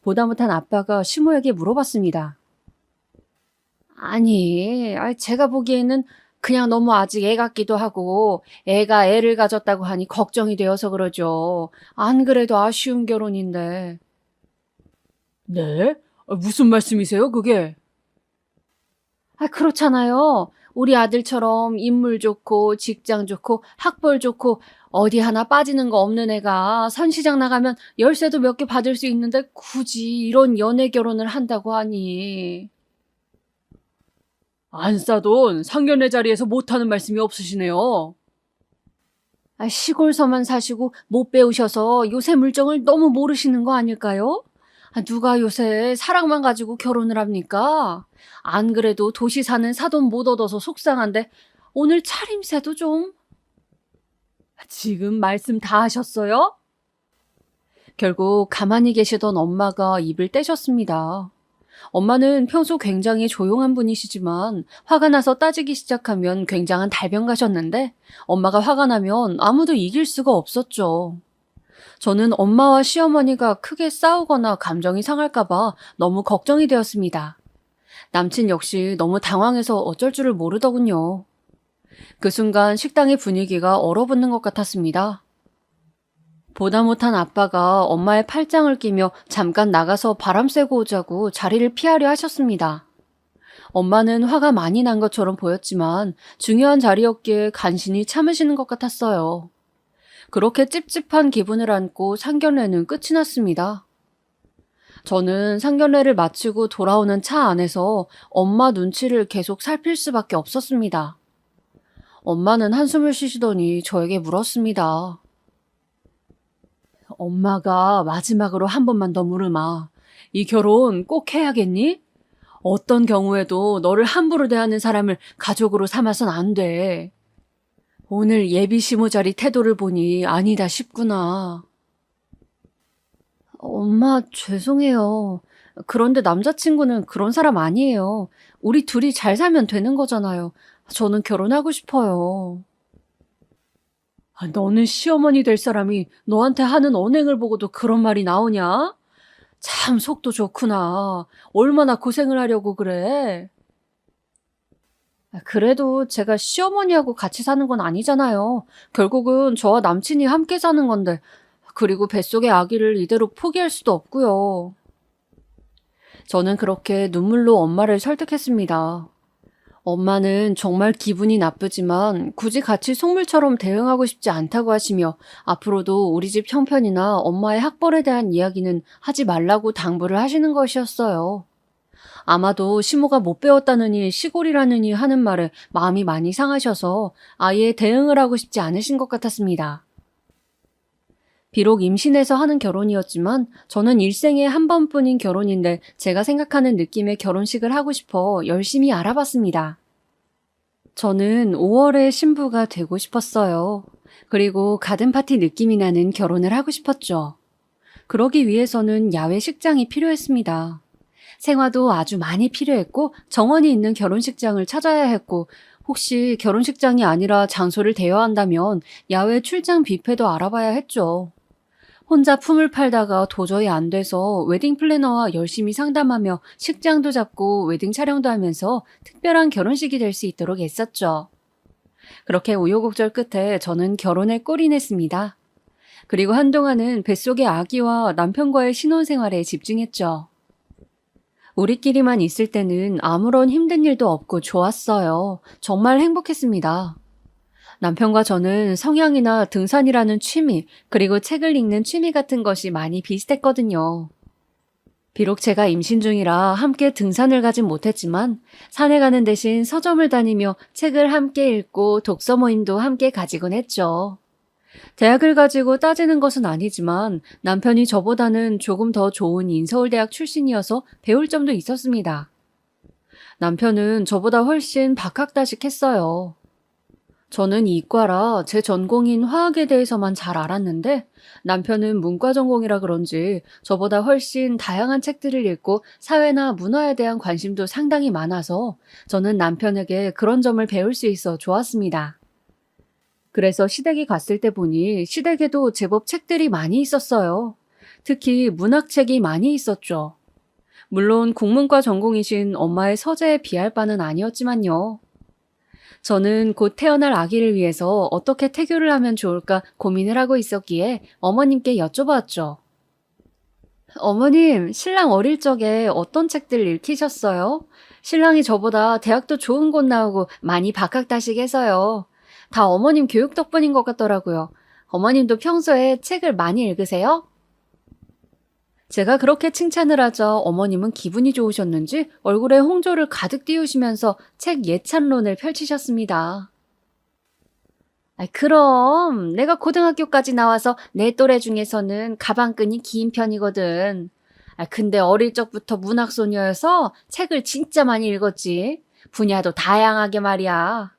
보다 못한 아빠가 시모에게 물어봤습니다. 아니, 제가 보기에는 그냥 너무 아직 애 같기도 하고 애가 애를 가졌다고 하니 걱정이 되어서 그러죠. 안 그래도 아쉬운 결혼인데. 네? 무슨 말씀이세요, 그게? 그렇잖아요. 우리 아들처럼 인물 좋고 직장 좋고 학벌 좋고 어디 하나 빠지는 거 없는 애가 선시장 나가면 열쇠도 몇 개 받을 수 있는데 굳이 이런 연애 결혼을 한다고 하니. 안싸돈 상견례 자리에서 못하는 말씀이 없으시네요. 시골서만 사시고 못 배우셔서 요새 물정을 너무 모르시는 거 아닐까요? 누가 요새 사랑만 가지고 결혼을 합니까? 안 그래도 도시 사는 사돈 못 얻어서 속상한데 오늘 차림새도 좀. 지금 말씀 다 하셨어요? 결국 가만히 계시던 엄마가 입을 떼셨습니다. 엄마는 평소 굉장히 조용한 분이시지만 화가 나서 따지기 시작하면 굉장한 달변가셨는데 엄마가 화가 나면 아무도 이길 수가 없었죠. 저는 엄마와 시어머니가 크게 싸우거나 감정이 상할까봐 너무 걱정이 되었습니다. 남친 역시 너무 당황해서 어쩔 줄을 모르더군요. 그 순간 식당의 분위기가 얼어붙는 것 같았습니다. 보다 못한 아빠가 엄마의 팔짱을 끼며 잠깐 나가서 바람 쐬고 오자고 자리를 피하려 하셨습니다. 엄마는 화가 많이 난 것처럼 보였지만 중요한 자리였기에 간신히 참으시는 것 같았어요. 그렇게 찝찝한 기분을 안고 상견례는 끝이 났습니다. 저는 상견례를 마치고 돌아오는 차 안에서 엄마 눈치를 계속 살필 수밖에 없었습니다. 엄마는 한숨을 쉬시더니 저에게 물었습니다. 엄마가 마지막으로 한 번만 더 물으마. 이 결혼 꼭 해야겠니? 어떤 경우에도 너를 함부로 대하는 사람을 가족으로 삼아선 안 돼. 오늘 예비 시모자리 태도를 보니 아니다 싶구나. 엄마, 죄송해요. 그런데 남자친구는 그런 사람 아니에요. 우리 둘이 잘 살면 되는 거잖아요. 저는 결혼하고 싶어요. 너는 시어머니 될 사람이 너한테 하는 언행을 보고도 그런 말이 나오냐? 참 속도 좋구나. 얼마나 고생을 하려고 그래? 그래도 제가 시어머니하고 같이 사는 건 아니잖아요. 결국은 저와 남친이 함께 사는 건데, 그리고 뱃속의 아기를 이대로 포기할 수도 없고요. 저는 그렇게 눈물로 엄마를 설득했습니다. 엄마는 정말 기분이 나쁘지만 굳이 같이 속물처럼 대응하고 싶지 않다고 하시며 앞으로도 우리 집 형편이나 엄마의 학벌에 대한 이야기는 하지 말라고 당부를 하시는 것이었어요. 아마도 시모가 못 배웠다느니 시골이라느니 하는 말에 마음이 많이 상하셔서 아예 대응을 하고 싶지 않으신 것 같았습니다. 비록 임신해서 하는 결혼이었지만 저는 일생에 한 번뿐인 결혼인데 제가 생각하는 느낌의 결혼식을 하고 싶어 열심히 알아봤습니다. 저는 5월에 신부가 되고 싶었어요. 그리고 가든파티 느낌이 나는 결혼을 하고 싶었죠. 그러기 위해서는 야외 식장이 필요했습니다. 생화도 아주 많이 필요했고 정원이 있는 결혼식장을 찾아야 했고 혹시 결혼식장이 아니라 장소를 대여한다면 야외 출장 뷔페도 알아봐야 했죠. 혼자 품을 팔다가 도저히 안 돼서 웨딩 플래너와 열심히 상담하며 식장도 잡고 웨딩 촬영도 하면서 특별한 결혼식이 될 수 있도록 애썼죠. 그렇게 우여곡절 끝에 저는 결혼에 골인했습니다. 그리고 한동안은 뱃속의 아기와 남편과의 신혼생활에 집중했죠. 우리끼리만 있을 때는 아무런 힘든 일도 없고 좋았어요. 정말 행복했습니다. 남편과 저는 성향이나 등산이라는 취미, 그리고 책을 읽는 취미 같은 것이 많이 비슷했거든요. 비록 제가 임신 중이라 함께 등산을 가진 못했지만 산에 가는 대신 서점을 다니며 책을 함께 읽고 독서 모임도 함께 가지곤 했죠. 대학을 가지고 따지는 것은 아니지만 남편이 저보다는 조금 더 좋은 인서울대학 출신이어서 배울 점도 있었습니다. 남편은 저보다 훨씬 박학다식했어요. 저는 이과라 제 전공인 화학에 대해서만 잘 알았는데 남편은 문과 전공이라 그런지 저보다 훨씬 다양한 책들을 읽고 사회나 문화에 대한 관심도 상당히 많아서 저는 남편에게 그런 점을 배울 수 있어 좋았습니다. 그래서 시댁이 갔을 때 보니 시댁에도 제법 책들이 많이 있었어요. 특히 문학책이 많이 있었죠. 물론 국문과 전공이신 엄마의 서재에 비할 바는 아니었지만요. 저는 곧 태어날 아기를 위해서 어떻게 태교를 하면 좋을까 고민을 하고 있었기에 어머님께 여쭤봤죠. 어머님, 신랑 어릴 적에 어떤 책들 읽히셨어요? 신랑이 저보다 대학도 좋은 곳 나오고 많이 박학다식해서요. 다 어머님 교육 덕분인 것 같더라고요. 어머님도 평소에 책을 많이 읽으세요? 제가 그렇게 칭찬을 하자 어머님은 기분이 좋으셨는지 얼굴에 홍조를 가득 띄우시면서 책 예찬론을 펼치셨습니다. 그럼 내가 고등학교까지 나와서 내 또래 중에서는 가방끈이 긴 편이거든. 근데 어릴 적부터 문학소녀여서 책을 진짜 많이 읽었지. 분야도 다양하게 말이야.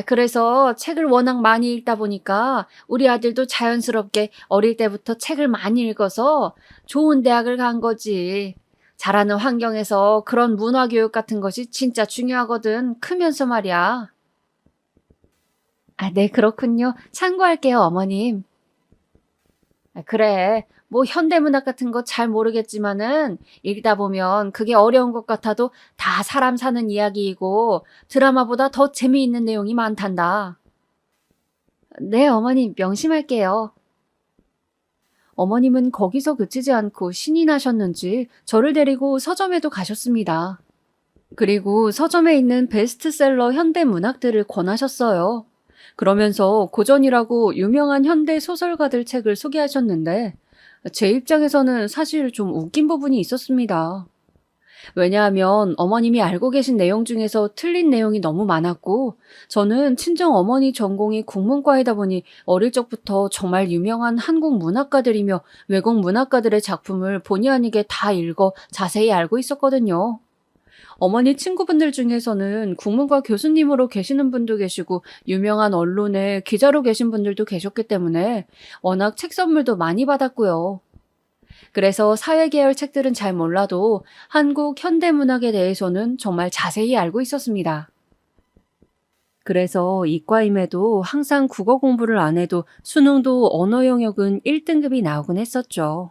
그래서 책을 워낙 많이 읽다 보니까 우리 아들도 자연스럽게 어릴 때부터 책을 많이 읽어서 좋은 대학을 간 거지. 자라는 환경에서 그런 문화교육 같은 것이 진짜 중요하거든. 크면서 말이야. 네, 그렇군요. 참고할게요, 어머님. 그래. 뭐 현대문학 같은 거 잘 모르겠지만은 읽다 보면 그게 어려운 것 같아도 다 사람 사는 이야기이고 드라마보다 더 재미있는 내용이 많단다. 네, 어머님 명심할게요. 어머님은 거기서 그치지 않고 신이 나셨는지 저를 데리고 서점에도 가셨습니다. 그리고 서점에 있는 베스트셀러 현대 문학들을 권하셨어요. 그러면서 고전이라고 유명한 현대 소설가들 책을 소개하셨는데 제 입장에서는 사실 좀 웃긴 부분이 있었습니다. 왜냐하면 어머님이 알고 계신 내용 중에서 틀린 내용이 너무 많았고 저는 친정 어머니 전공이 국문과이다 보니 어릴 적부터 정말 유명한 한국 문학가들이며 외국 문학가들의 작품을 본의 아니게 다 읽어 자세히 알고 있었거든요. 어머니 친구분들 중에서는 국문과 교수님으로 계시는 분도 계시고 유명한 언론에 기자로 계신 분들도 계셨기 때문에 워낙 책 선물도 많이 받았고요. 그래서 사회계열 책들은 잘 몰라도 한국 현대문학에 대해서는 정말 자세히 알고 있었습니다. 그래서 이과임에도 항상 국어 공부를 안 해도 수능도 언어 영역은 1등급이 나오곤 했었죠.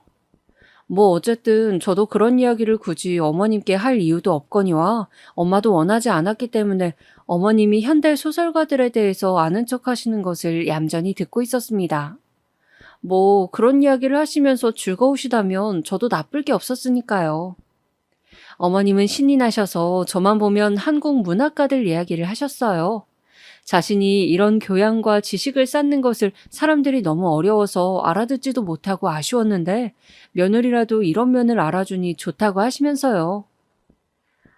뭐 어쨌든 저도 그런 이야기를 굳이 어머님께 할 이유도 없거니와 엄마도 원하지 않았기 때문에 어머님이 현대 소설가들에 대해서 아는 척 하시는 것을 얌전히 듣고 있었습니다. 뭐 그런 이야기를 하시면서 즐거우시다면 저도 나쁠 게 없었으니까요. 어머님은 신이 나셔서 저만 보면 한국 문학가들 이야기를 하셨어요. 자신이 이런 교양과 지식을 쌓는 것을 사람들이 너무 어려워서 알아듣지도 못하고 아쉬웠는데 며느리라도 이런 면을 알아주니 좋다고 하시면서요.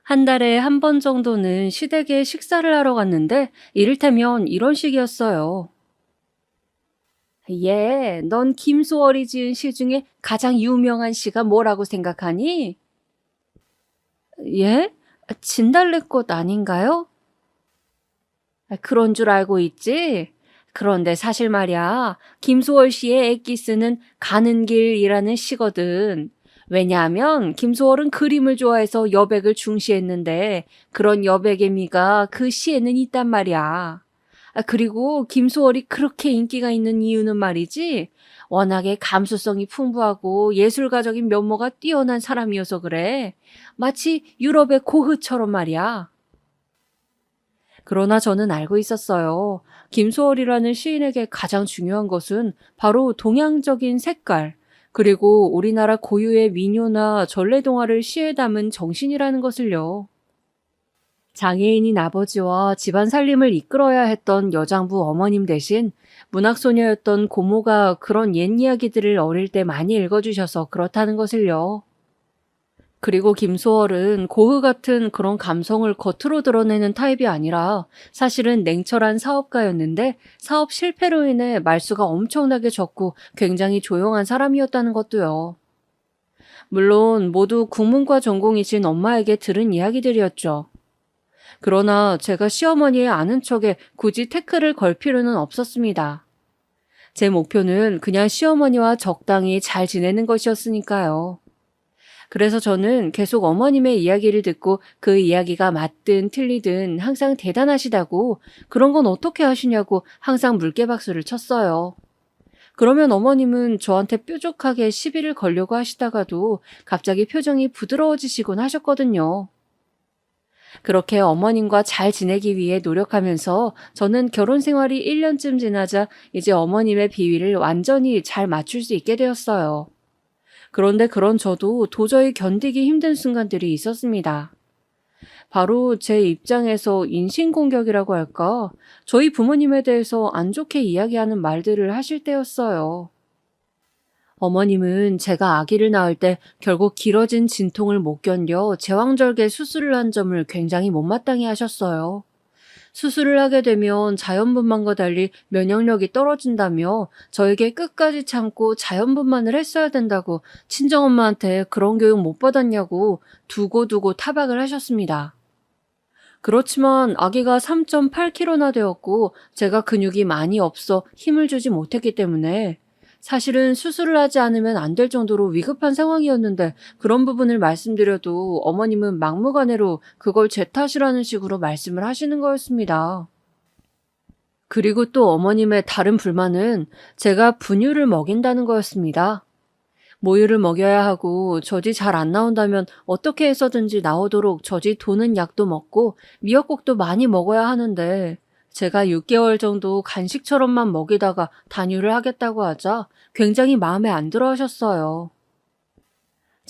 한 달에 한 번 정도는 시댁에 식사를 하러 갔는데 이를테면 이런 식이었어요. 넌 김소월이 지은 시 중에 가장 유명한 시가 뭐라고 생각하니? 예? 진달래꽃 아닌가요? 그런 줄 알고 있지? 그런데 사실 말이야, 김소월 씨의 엑기스는 가는 길이라는 시거든. 왜냐하면 김소월은 그림을 좋아해서 여백을 중시했는데 그런 여백의 미가 그 시에는 있단 말이야. 그리고 김소월이 그렇게 인기가 있는 이유는 말이지, 워낙에 감수성이 풍부하고 예술가적인 면모가 뛰어난 사람이어서 그래. 마치 유럽의 고흐처럼 말이야. 그러나 저는 알고 있었어요. 김소월이라는 시인에게 가장 중요한 것은 바로 동양적인 색깔, 그리고 우리나라 고유의 민요나 전래동화를 시에 담은 정신이라는 것을요. 장애인인 아버지와 집안 살림을 이끌어야 했던 여장부 어머님 대신 문학소녀였던 고모가 그런 옛 이야기들을 어릴 때 많이 읽어주셔서 그렇다는 것을요. 그리고 김소월은 고흐 같은 그런 감성을 겉으로 드러내는 타입이 아니라 사실은 냉철한 사업가였는데 사업 실패로 인해 말수가 엄청나게 적고 굉장히 조용한 사람이었다는 것도요. 물론 모두 국문과 전공이신 엄마에게 들은 이야기들이었죠. 그러나 제가 시어머니의 아는 척에 굳이 태클을 걸 필요는 없었습니다. 제 목표는 그냥 시어머니와 적당히 잘 지내는 것이었으니까요. 그래서 저는 계속 어머님의 이야기를 듣고 그 이야기가 맞든 틀리든 항상 대단하시다고 그런 건 어떻게 하시냐고 항상 물개박수를 쳤어요. 그러면 어머님은 저한테 뾰족하게 시비를 걸려고 하시다가도 갑자기 표정이 부드러워지시곤 하셨거든요. 그렇게 어머님과 잘 지내기 위해 노력하면서 저는 결혼 생활이 1년쯤 지나자 이제 어머님의 비위를 완전히 잘 맞출 수 있게 되었어요. 그런데 그런 저도 도저히 견디기 힘든 순간들이 있었습니다. 바로 제 입장에서 인신공격이라고 할까? 저희 부모님에 대해서 안 좋게 이야기하는 말들을 하실 때였어요. 어머님은 제가 아기를 낳을 때 결국 길어진 진통을 못 견뎌 제왕절개 수술을 한 점을 굉장히 못마땅해 하셨어요. 수술을 하게 되면 자연분만과 달리 면역력이 떨어진다며 저에게 끝까지 참고 자연분만을 했어야 된다고 친정엄마한테 그런 교육 못 받았냐고 두고두고 타박을 하셨습니다. 그렇지만 아기가 3.8kg나 되었고 제가 근육이 많이 없어 힘을 주지 못했기 때문에 사실은 수술을 하지 않으면 안 될 정도로 위급한 상황이었는데 그런 부분을 말씀드려도 어머님은 막무가내로 그걸 제 탓이라는 식으로 말씀을 하시는 거였습니다. 그리고 또 어머님의 다른 불만은 제가 분유를 먹인다는 거였습니다. 모유를 먹여야 하고 젖이 잘 안 나온다면 어떻게 해서든지 나오도록 젖이 도는 약도 먹고 미역국도 많이 먹어야 하는데 제가 6개월 정도 간식처럼만 먹이다가 단유를 하겠다고 하자 굉장히 마음에 안 들어 하셨어요.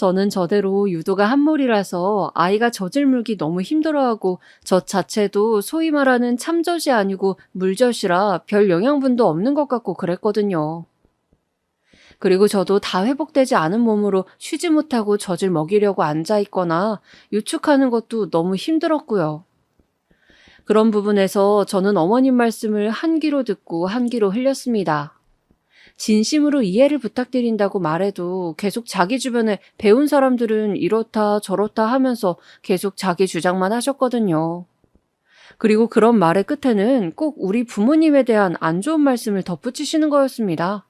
저는 저대로 유도가 한몰이라서 아이가 젖을 물기 너무 힘들어하고 젖 자체도 소위 말하는 참젖이 아니고 물젖이라 별 영양분도 없는 것 같고 그랬거든요. 그리고 저도 다 회복되지 않은 몸으로 쉬지 못하고 젖을 먹이려고 앉아있거나 유축하는 것도 너무 힘들었고요. 그런 부분에서 저는 어머님 말씀을 한 귀로 듣고 한 귀로 흘렸습니다. 진심으로 이해를 부탁드린다고 말해도 계속 자기 주변에 배운 사람들은 이렇다 저렇다 하면서 계속 자기 주장만 하셨거든요. 그리고 그런 말의 끝에는 꼭 우리 부모님에 대한 안 좋은 말씀을 덧붙이시는 거였습니다.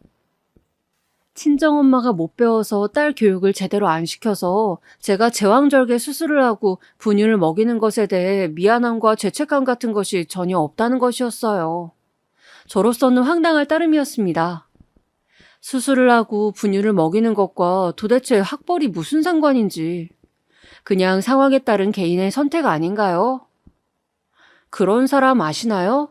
친정엄마가 못 배워서 딸 교육을 제대로 안 시켜서 제가 제왕절개 수술을 하고 분유를 먹이는 것에 대해 미안함과 죄책감 같은 것이 전혀 없다는 것이었어요. 저로서는 황당할 따름이었습니다. 수술을 하고 분유를 먹이는 것과 도대체 학벌이 무슨 상관인지. 그냥 상황에 따른 개인의 선택 아닌가요? 그런 사람 아시나요?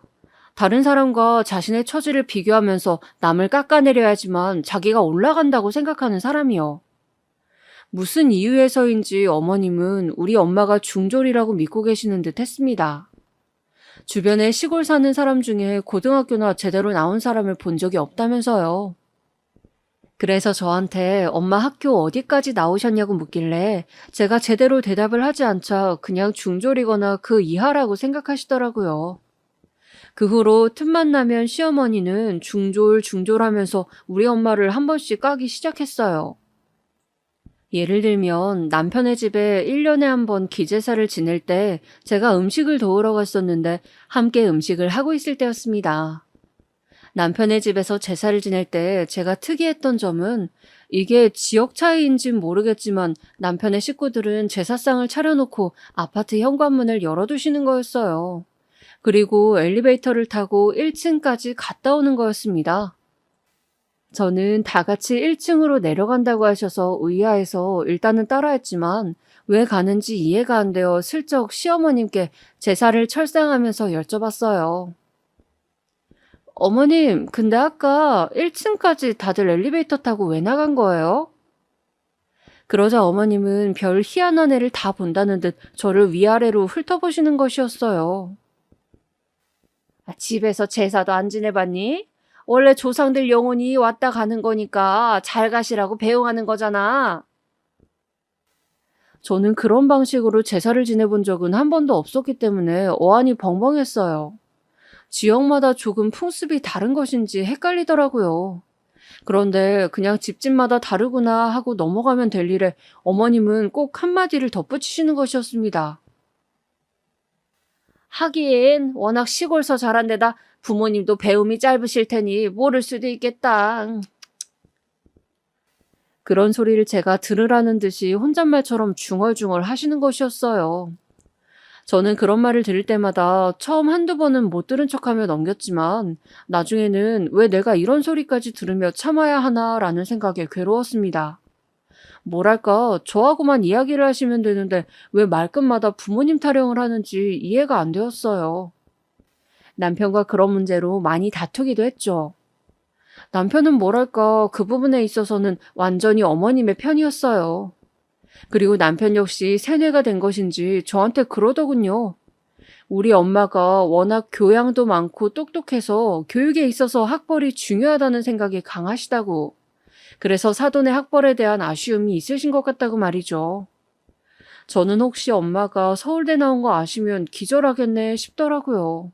다른 사람과 자신의 처지를 비교하면서 남을 깎아내려야지만 자기가 올라간다고 생각하는 사람이요. 무슨 이유에서인지 어머님은 우리 엄마가 중졸이라고 믿고 계시는 듯 했습니다. 주변에 시골 사는 사람 중에 고등학교나 제대로 나온 사람을 본 적이 없다면서요. 그래서 저한테 엄마 학교 어디까지 나오셨냐고 묻길래 제가 제대로 대답을 하지 않자 그냥 중졸이거나 그 이하라고 생각하시더라고요. 그 후로 틈만 나면 시어머니는 중졸하면서 우리 엄마를 한 번씩 까기 시작했어요. 예를 들면 남편의 집에 1년에 한 번 기제사를 지낼 때 제가 음식을 도우러 갔었는데 함께 음식을 하고 있을 때였습니다. 남편의 집에서 제사를 지낼 때 제가 특이했던 점은 이게 지역 차이인진 모르겠지만 남편의 식구들은 제사상을 차려놓고 아파트 현관문을 열어두시는 거였어요. 그리고 엘리베이터를 타고 1층까지 갔다 오는 거였습니다. 저는 다 같이 1층으로 내려간다고 하셔서 의아해서 일단은 따라했지만 왜 가는지 이해가 안 되어 슬쩍 시어머님께 제사를 철상하면서 여쭤봤어요. 어머님, 근데 아까 1층까지 다들 엘리베이터 타고 왜 나간 거예요? 그러자 어머님은 별 희한한 애를 다 본다는 듯 저를 위아래로 훑어보시는 것이었어요. 집에서 제사도 안 지내봤니? 원래 조상들 영혼이 왔다 가는 거니까 잘 가시라고 배웅하는 거잖아. 저는 그런 방식으로 제사를 지내본 적은 한 번도 없었기 때문에 어안이 벙벙했어요. 지역마다 조금 풍습이 다른 것인지 헷갈리더라고요. 그런데 그냥 집집마다 다르구나 하고 넘어가면 될 일에 어머님은 꼭 한마디를 덧붙이시는 것이었습니다. 하긴 워낙 시골서 자란 데다 부모님도 배움이 짧으실 테니 모를 수도 있겠다. 그런 소리를 제가 들으라는 듯이 혼잣말처럼 중얼중얼 하시는 것이었어요. 저는 그런 말을 들을 때마다 처음 한두 번은 못 들은 척하며 넘겼지만 나중에는 왜 내가 이런 소리까지 들으며 참아야 하나라는 생각에 괴로웠습니다. 뭐랄까, 저하고만 이야기를 하시면 되는데 왜 말끝마다 부모님 타령을 하는지 이해가 안 되었어요. 남편과 그런 문제로 많이 다투기도 했죠. 남편은 뭐랄까, 그 부분에 있어서는 완전히 어머님의 편이었어요. 그리고 남편 역시 세뇌가 된 것인지 저한테 그러더군요. 우리 엄마가 워낙 교양도 많고 똑똑해서 교육에 있어서 학벌이 중요하다는 생각이 강하시다고. 그래서 사돈의 학벌에 대한 아쉬움이 있으신 것 같다고 말이죠. 저는 혹시 엄마가 서울대 나온 거 아시면 기절하겠네 싶더라고요.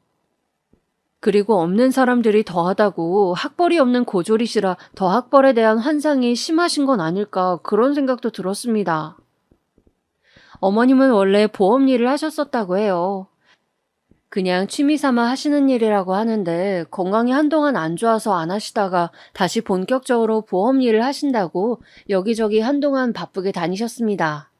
그리고 없는 사람들이 더하다고 학벌이 없는 고졸이시라 더 학벌에 대한 환상이 심하신 건 아닐까 그런 생각도 들었습니다. 어머님은 원래 보험 일을 하셨었다고 해요. 그냥 취미 삼아 하시는 일이라고 하는데 건강이 한동안 안 좋아서 안 하시다가 다시 본격적으로 보험 일을 하신다고 여기저기 한동안 바쁘게 다니셨습니다.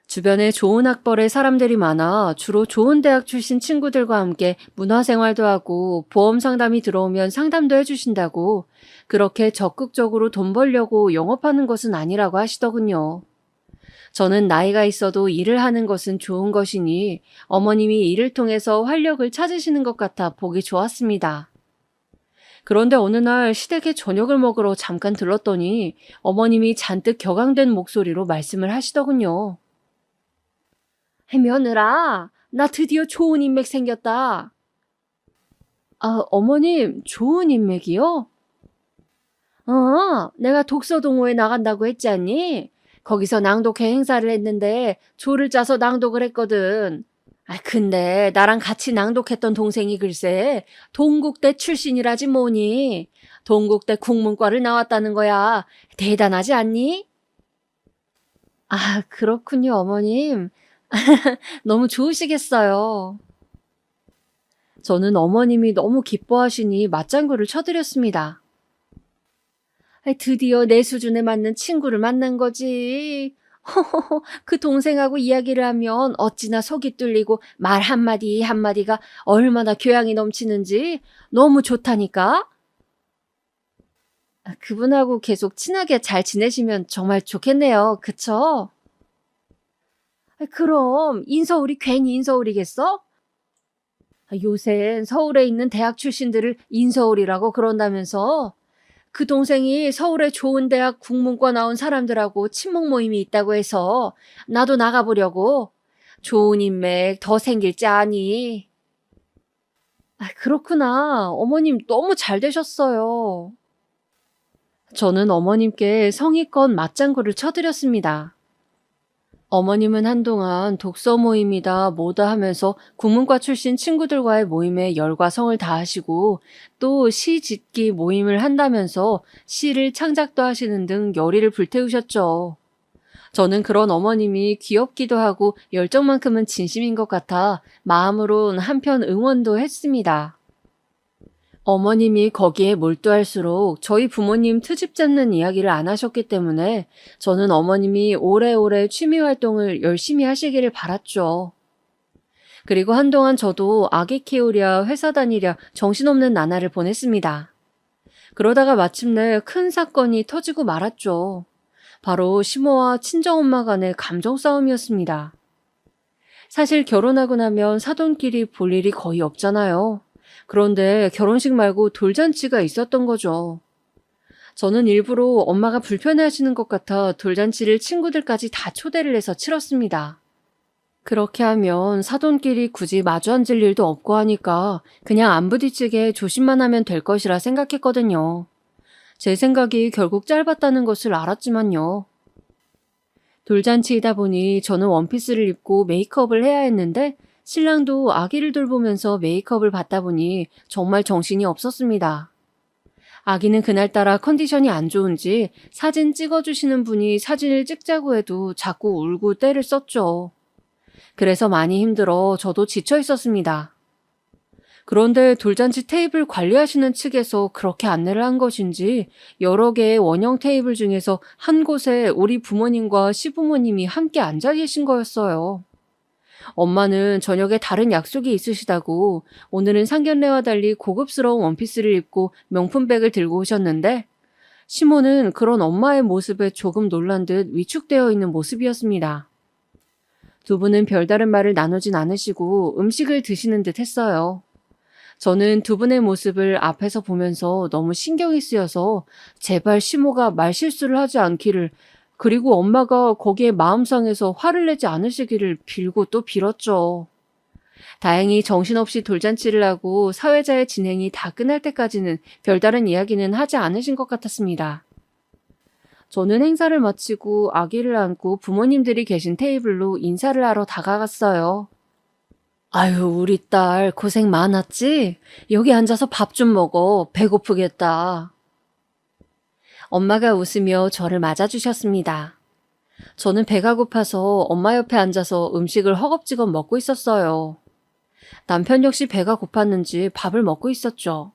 주변에 좋은 학벌의 사람들이 많아 주로 좋은 대학 출신 친구들과 함께 문화생활도 하고 보험 상담이 들어오면 상담도 해주신다고 그렇게 적극적으로 돈 벌려고 영업하는 것은 아니라고 하시더군요. 저는 나이가 있어도 일을 하는 것은 좋은 것이니 어머님이 일을 통해서 활력을 찾으시는 것 같아 보기 좋았습니다. 그런데 어느 날 시댁에 저녁을 먹으러 잠깐 들렀더니 어머님이 잔뜩 격앙된 목소리로 말씀을 하시더군요. 며느라, 나 드디어 좋은 인맥 생겼다. 아, 어머님, 좋은 인맥이요? 내가 독서 동호회 나간다고 했지 않니? 거기서 낭독회 행사를 했는데 조를 짜서 낭독을 했거든. 아, 근데 나랑 같이 낭독했던 동생이 글쎄 동국대 출신이라지 뭐니. 동국대 국문과를 나왔다는 거야. 대단하지 않니? 아, 그렇군요, 어머님. 너무 좋으시겠어요. 저는 어머님이 너무 기뻐하시니 맞장구를 쳐드렸습니다. 드디어 내 수준에 맞는 친구를 만난 거지. 허허허, 그 동생하고 이야기를 하면 어찌나 속이 뚫리고 말 한마디 한마디가 얼마나 교양이 넘치는지 너무 좋다니까? 그분하고 계속 친하게 잘 지내시면 정말 좋겠네요. 그쵸? 그럼 인서울이 괜히 인서울이겠어? 요샌 서울에 있는 대학 출신들을 인서울이라고 그런다면서? 그 동생이 서울의 좋은 대학 국문과 나온 사람들하고 친목 모임이 있다고 해서 나도 나가보려고. 좋은 인맥 더 생길지 아니. 아, 그렇구나. 어머님 너무 잘 되셨어요. 저는 어머님께 성의껏 맞장구를 쳐드렸습니다. 어머님은 한동안 독서 모임이다 뭐다 하면서 국문과 출신 친구들과의 모임에 열과 성을 다하시고 또 시 짓기 모임을 한다면서 시를 창작도 하시는 등 열의를 불태우셨죠. 저는 그런 어머님이 귀엽기도 하고 열정만큼은 진심인 것 같아 마음으론 한편 응원도 했습니다. 어머님이 거기에 몰두할수록 저희 부모님 트집 잡는 이야기를 안 하셨기 때문에 저는 어머님이 오래오래 취미 활동을 열심히 하시기를 바랐죠. 그리고 한동안 저도 아기 키우랴 회사 다니랴 정신없는 나날을 보냈습니다. 그러다가 마침내 큰 사건이 터지고 말았죠. 바로 시모와 친정엄마 간의 감정 싸움이었습니다. 사실 결혼하고 나면 사돈끼리 볼 일이 거의 없잖아요. 그런데 결혼식 말고 돌잔치가 있었던 거죠. 저는 일부러 엄마가 불편해하시는 것 같아 돌잔치를 친구들까지 다 초대를 해서 치렀습니다. 그렇게 하면 사돈끼리 굳이 마주 앉을 일도 없고 하니까 그냥 안 부딪히게 조심만 하면 될 것이라 생각했거든요. 제 생각이 결국 짧았다는 것을 알았지만요. 돌잔치이다 보니 저는 원피스를 입고 메이크업을 해야 했는데 신랑도 아기를 돌보면서 메이크업을 받다 보니 정말 정신이 없었습니다. 아기는 그날따라 컨디션이 안 좋은지 사진 찍어주시는 분이 사진을 찍자고 해도 자꾸 울고 떼를 썼죠. 그래서 많이 힘들어 저도 지쳐 있었습니다. 그런데 돌잔치 테이블 관리하시는 측에서 그렇게 안내를 한 것인지 여러 개의 원형 테이블 중에서 한 곳에 우리 부모님과 시부모님이 함께 앉아 계신 거였어요. 엄마는 저녁에 다른 약속이 있으시다고 오늘은 상견례와 달리 고급스러운 원피스를 입고 명품백을 들고 오셨는데 시모는 그런 엄마의 모습에 조금 놀란 듯 위축되어 있는 모습이었습니다. 두 분은 별다른 말을 나누진 않으시고 음식을 드시는 듯 했어요. 저는 두 분의 모습을 앞에서 보면서 너무 신경이 쓰여서 제발 시모가 말실수를 하지 않기를 그리고 엄마가 거기에 마음 상해서 화를 내지 않으시기를 빌고 또 빌었죠. 다행히 정신없이 돌잔치를 하고 사회자의 진행이 다 끝날 때까지는 별다른 이야기는 하지 않으신 것 같았습니다. 저는 행사를 마치고 아기를 안고 부모님들이 계신 테이블로 인사를 하러 다가갔어요. 아유, 우리 딸 고생 많았지? 여기 앉아서 밥 좀 먹어. 배고프겠다. 엄마가 웃으며 저를 맞아주셨습니다. 저는 배가 고파서 엄마 옆에 앉아서 음식을 허겁지겁 먹고 있었어요. 남편 역시 배가 고팠는지 밥을 먹고 있었죠.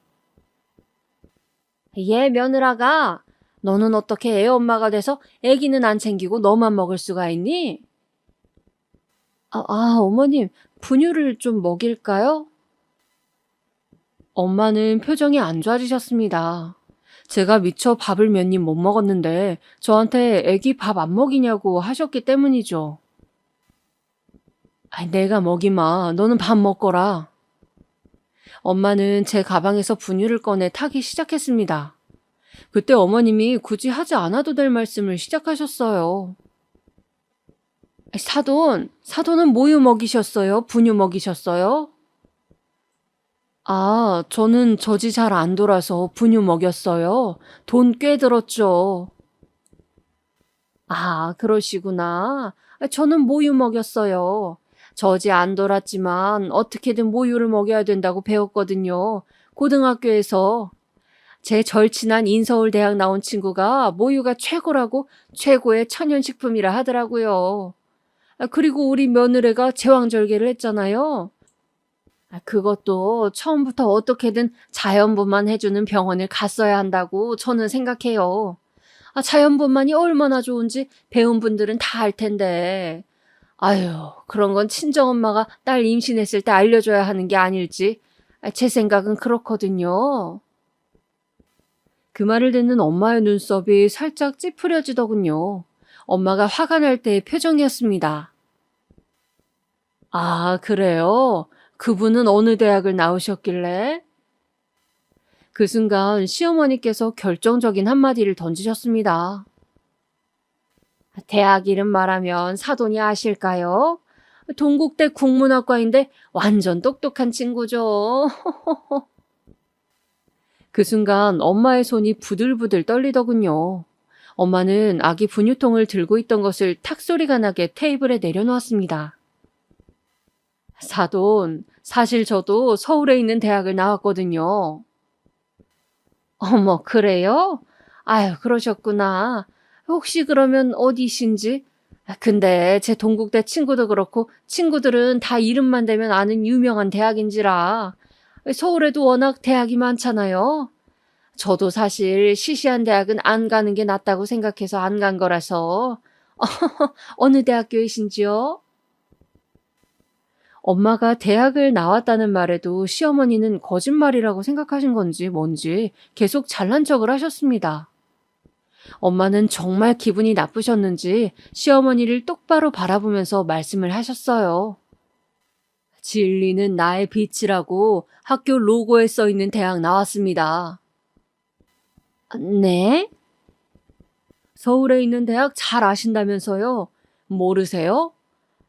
얘 며느라가 너는 어떻게 애 엄마가 돼서 애기는 안 챙기고 너만 먹을 수가 있니? 어머님, 분유를 좀 먹일까요? 엄마는 표정이 안 좋아지셨습니다. 제가 미처 밥을 몇 입 못 먹었는데 저한테 애기 밥 안 먹이냐고 하셨기 때문이죠. 내가 먹이마. 너는 밥 먹거라. 엄마는 제 가방에서 분유를 꺼내 타기 시작했습니다. 그때 어머님이 굳이 하지 않아도 될 말씀을 시작하셨어요. 사돈은 모유 먹이셨어요? 분유 먹이셨어요? 아, 저는 젖이 잘 안 돌아서 분유 먹였어요. 돈 꽤 들었죠. 아, 그러시구나. 저는 모유 먹였어요. 젖이 안 돌았지만 어떻게든 모유를 먹여야 된다고 배웠거든요. 고등학교에서. 제 절친한 인서울대학 나온 친구가 모유가 최고라고 최고의 천연식품이라 하더라고요. 그리고 우리 며느리가 제왕절개를 했잖아요. 그것도 처음부터 어떻게든 자연분만 해주는 병원을 갔어야 한다고 저는 생각해요. 자연분만이 얼마나 좋은지 배운 분들은 다 알 텐데. 아유, 그런 건 친정엄마가 딸 임신했을 때 알려줘야 하는 게 아닐지. 제 생각은 그렇거든요. 그 말을 듣는 엄마의 눈썹이 살짝 찌푸려지더군요. 엄마가 화가 날 때의 표정이었습니다. 아, 그래요? 그분은 어느 대학을 나오셨길래? 그 순간 시어머니께서 결정적인 한마디를 던지셨습니다. 대학 이름 말하면 사돈이 아실까요? 동국대 국문학과인데 완전 똑똑한 친구죠. 그 순간 엄마의 손이 부들부들 떨리더군요. 엄마는 아기 분유통을 들고 있던 것을 탁 소리가 나게 테이블에 내려놓았습니다. 사돈, 사실 저도 서울에 있는 대학을 나왔거든요. 어머, 그래요? 아유, 그러셨구나. 혹시 그러면 어디신지? 근데 제 동국대 친구도 그렇고 친구들은 다 이름만 대면 아는 유명한 대학인지라. 서울에도 워낙 대학이 많잖아요. 저도 사실 시시한 대학은 안 가는 게 낫다고 생각해서 안 간 거라서. 어느 대학교이신지요? 엄마가 대학을 나왔다는 말에도 시어머니는 거짓말이라고 생각하신 건지 뭔지 계속 잘난 척을 하셨습니다. 엄마는 정말 기분이 나쁘셨는지 시어머니를 똑바로 바라보면서 말씀을 하셨어요. 진리는 나의 빛이라고 학교 로고에 써 있는 대학 나왔습니다. 네? 서울에 있는 대학 잘 아신다면서요? 모르세요?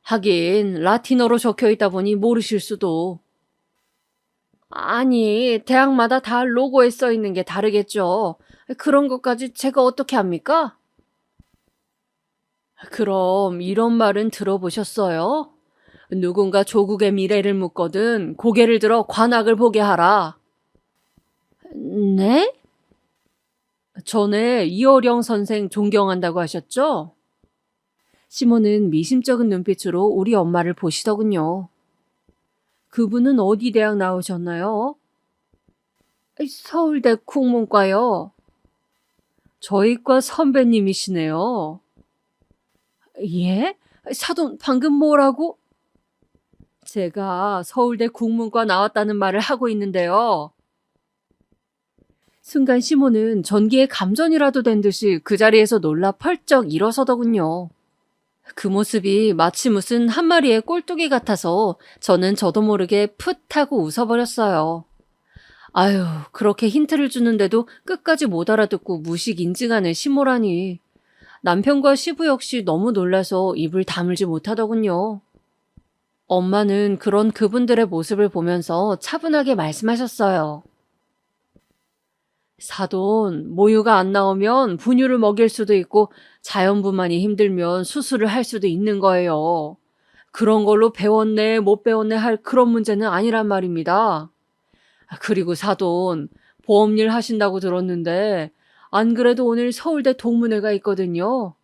하긴 라틴어로 적혀 있다 보니 모르실 수도. 아니, 대학마다 다 로고에 써 있는 게 다르겠죠. 그런 것까지 제가 어떻게 합니까? 그럼 이런 말은 들어보셨어요? 누군가 조국의 미래를 묻거든 고개를 들어 관악을 보게 하라. 네? 전에 이어령 선생 존경한다고 하셨죠? 시몬은 미심쩍은 눈빛으로 우리 엄마를 보시더군요. 그분은 어디 대학 나오셨나요? 서울대 국문과요. 저희 과 선배님이시네요. 예? 사돈 방금 뭐라고? 제가 서울대 국문과 나왔다는 말을 하고 있는데요. 순간 시몬은 전기에 감전이라도 된 듯이 그 자리에서 놀라 펄쩍 일어서더군요. 그 모습이 마치 무슨 한 마리의 꼴뚜기 같아서 저는 저도 모르게 풋 하고 웃어버렸어요. 아유, 그렇게 힌트를 주는데도 끝까지 못 알아듣고 무식 인증하는 시모라니. 남편과 시부 역시 너무 놀라서 입을 다물지 못하더군요. 엄마는 그런 그분들의 모습을 보면서 차분하게 말씀하셨어요. 사돈, 모유가 안 나오면 분유를 먹일 수도 있고 자연분만이 힘들면 수술을 할 수도 있는 거예요. 그런 걸로 배웠네, 못 배웠네 할 그런 문제는 아니란 말입니다. 그리고 사돈, 보험일 하신다고 들었는데 안 그래도 오늘 서울대 동문회가 있거든요.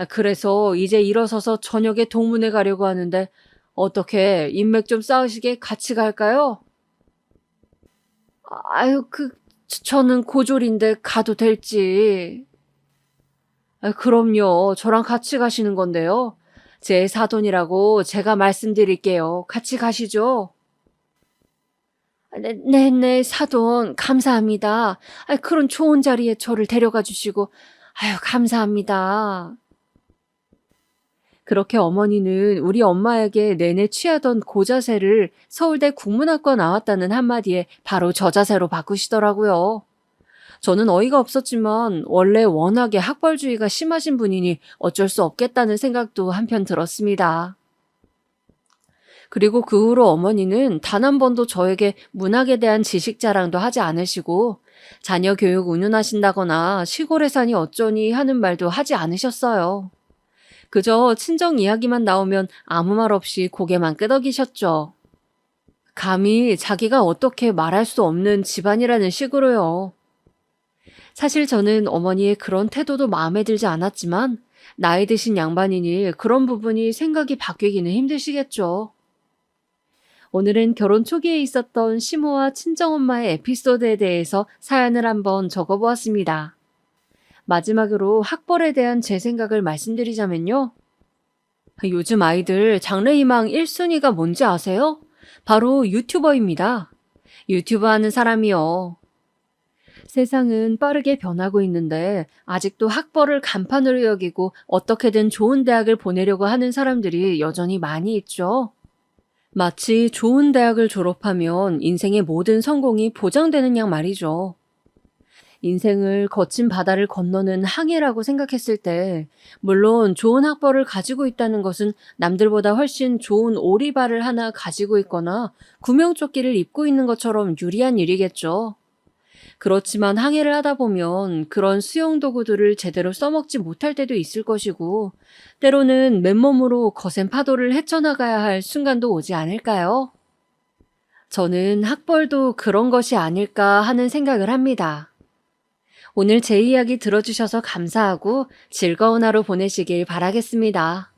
그래서 이제 일어서서 저녁에 동문회 가려고 하는데 어떻게 인맥 좀 쌓으시게 같이 갈까요? 아유, 저는 고졸인데 가도 될지. 그럼요. 저랑 같이 가시는 건데요. 제 사돈이라고 제가 말씀드릴게요. 같이 가시죠. 네, 사돈. 감사합니다. 그런 좋은 자리에 저를 데려가 주시고, 아유, 감사합니다. 그렇게 어머니는 우리 엄마에게 내내 취하던 고자세를 서울대 국문학과 나왔다는 한마디에 바로 저자세로 바꾸시더라고요. 저는 어이가 없었지만 원래 워낙에 학벌주의가 심하신 분이니 어쩔 수 없겠다는 생각도 한편 들었습니다. 그리고 그 후로 어머니는 단 한 번도 저에게 문학에 대한 지식 자랑도 하지 않으시고 자녀 교육 운운하신다거나 시골에 사니 어쩌니 하는 말도 하지 않으셨어요. 그저 친정 이야기만 나오면 아무 말 없이 고개만 끄덕이셨죠. 감히 자기가 어떻게 말할 수 없는 집안이라는 식으로요. 사실 저는 어머니의 그런 태도도 마음에 들지 않았지만 나이 드신 양반이니 그런 부분이 생각이 바뀌기는 힘드시겠죠. 오늘은 결혼 초기에 있었던 시모와 친정엄마의 에피소드에 대해서 사연을 한번 적어보았습니다. 마지막으로 학벌에 대한 제 생각을 말씀드리자면요. 요즘 아이들 장래희망 1순위가 뭔지 아세요? 바로 유튜버입니다. 유튜버 하는 사람이요. 세상은 빠르게 변하고 있는데 아직도 학벌을 간판으로 여기고 어떻게든 좋은 대학을 보내려고 하는 사람들이 여전히 많이 있죠. 마치 좋은 대학을 졸업하면 인생의 모든 성공이 보장되는 양 말이죠. 인생을 거친 바다를 건너는 항해라고 생각했을 때, 물론 좋은 학벌을 가지고 있다는 것은 남들보다 훨씬 좋은 오리발을 하나 가지고 있거나 구명조끼를 입고 있는 것처럼 유리한 일이겠죠. 그렇지만 항해를 하다 보면 그런 수영 도구들을 제대로 써먹지 못할 때도 있을 것이고, 때로는 맨몸으로 거센 파도를 헤쳐나가야 할 순간도 오지 않을까요? 저는 학벌도 그런 것이 아닐까 하는 생각을 합니다. 오늘 제 이야기 들어주셔서 감사하고 즐거운 하루 보내시길 바라겠습니다.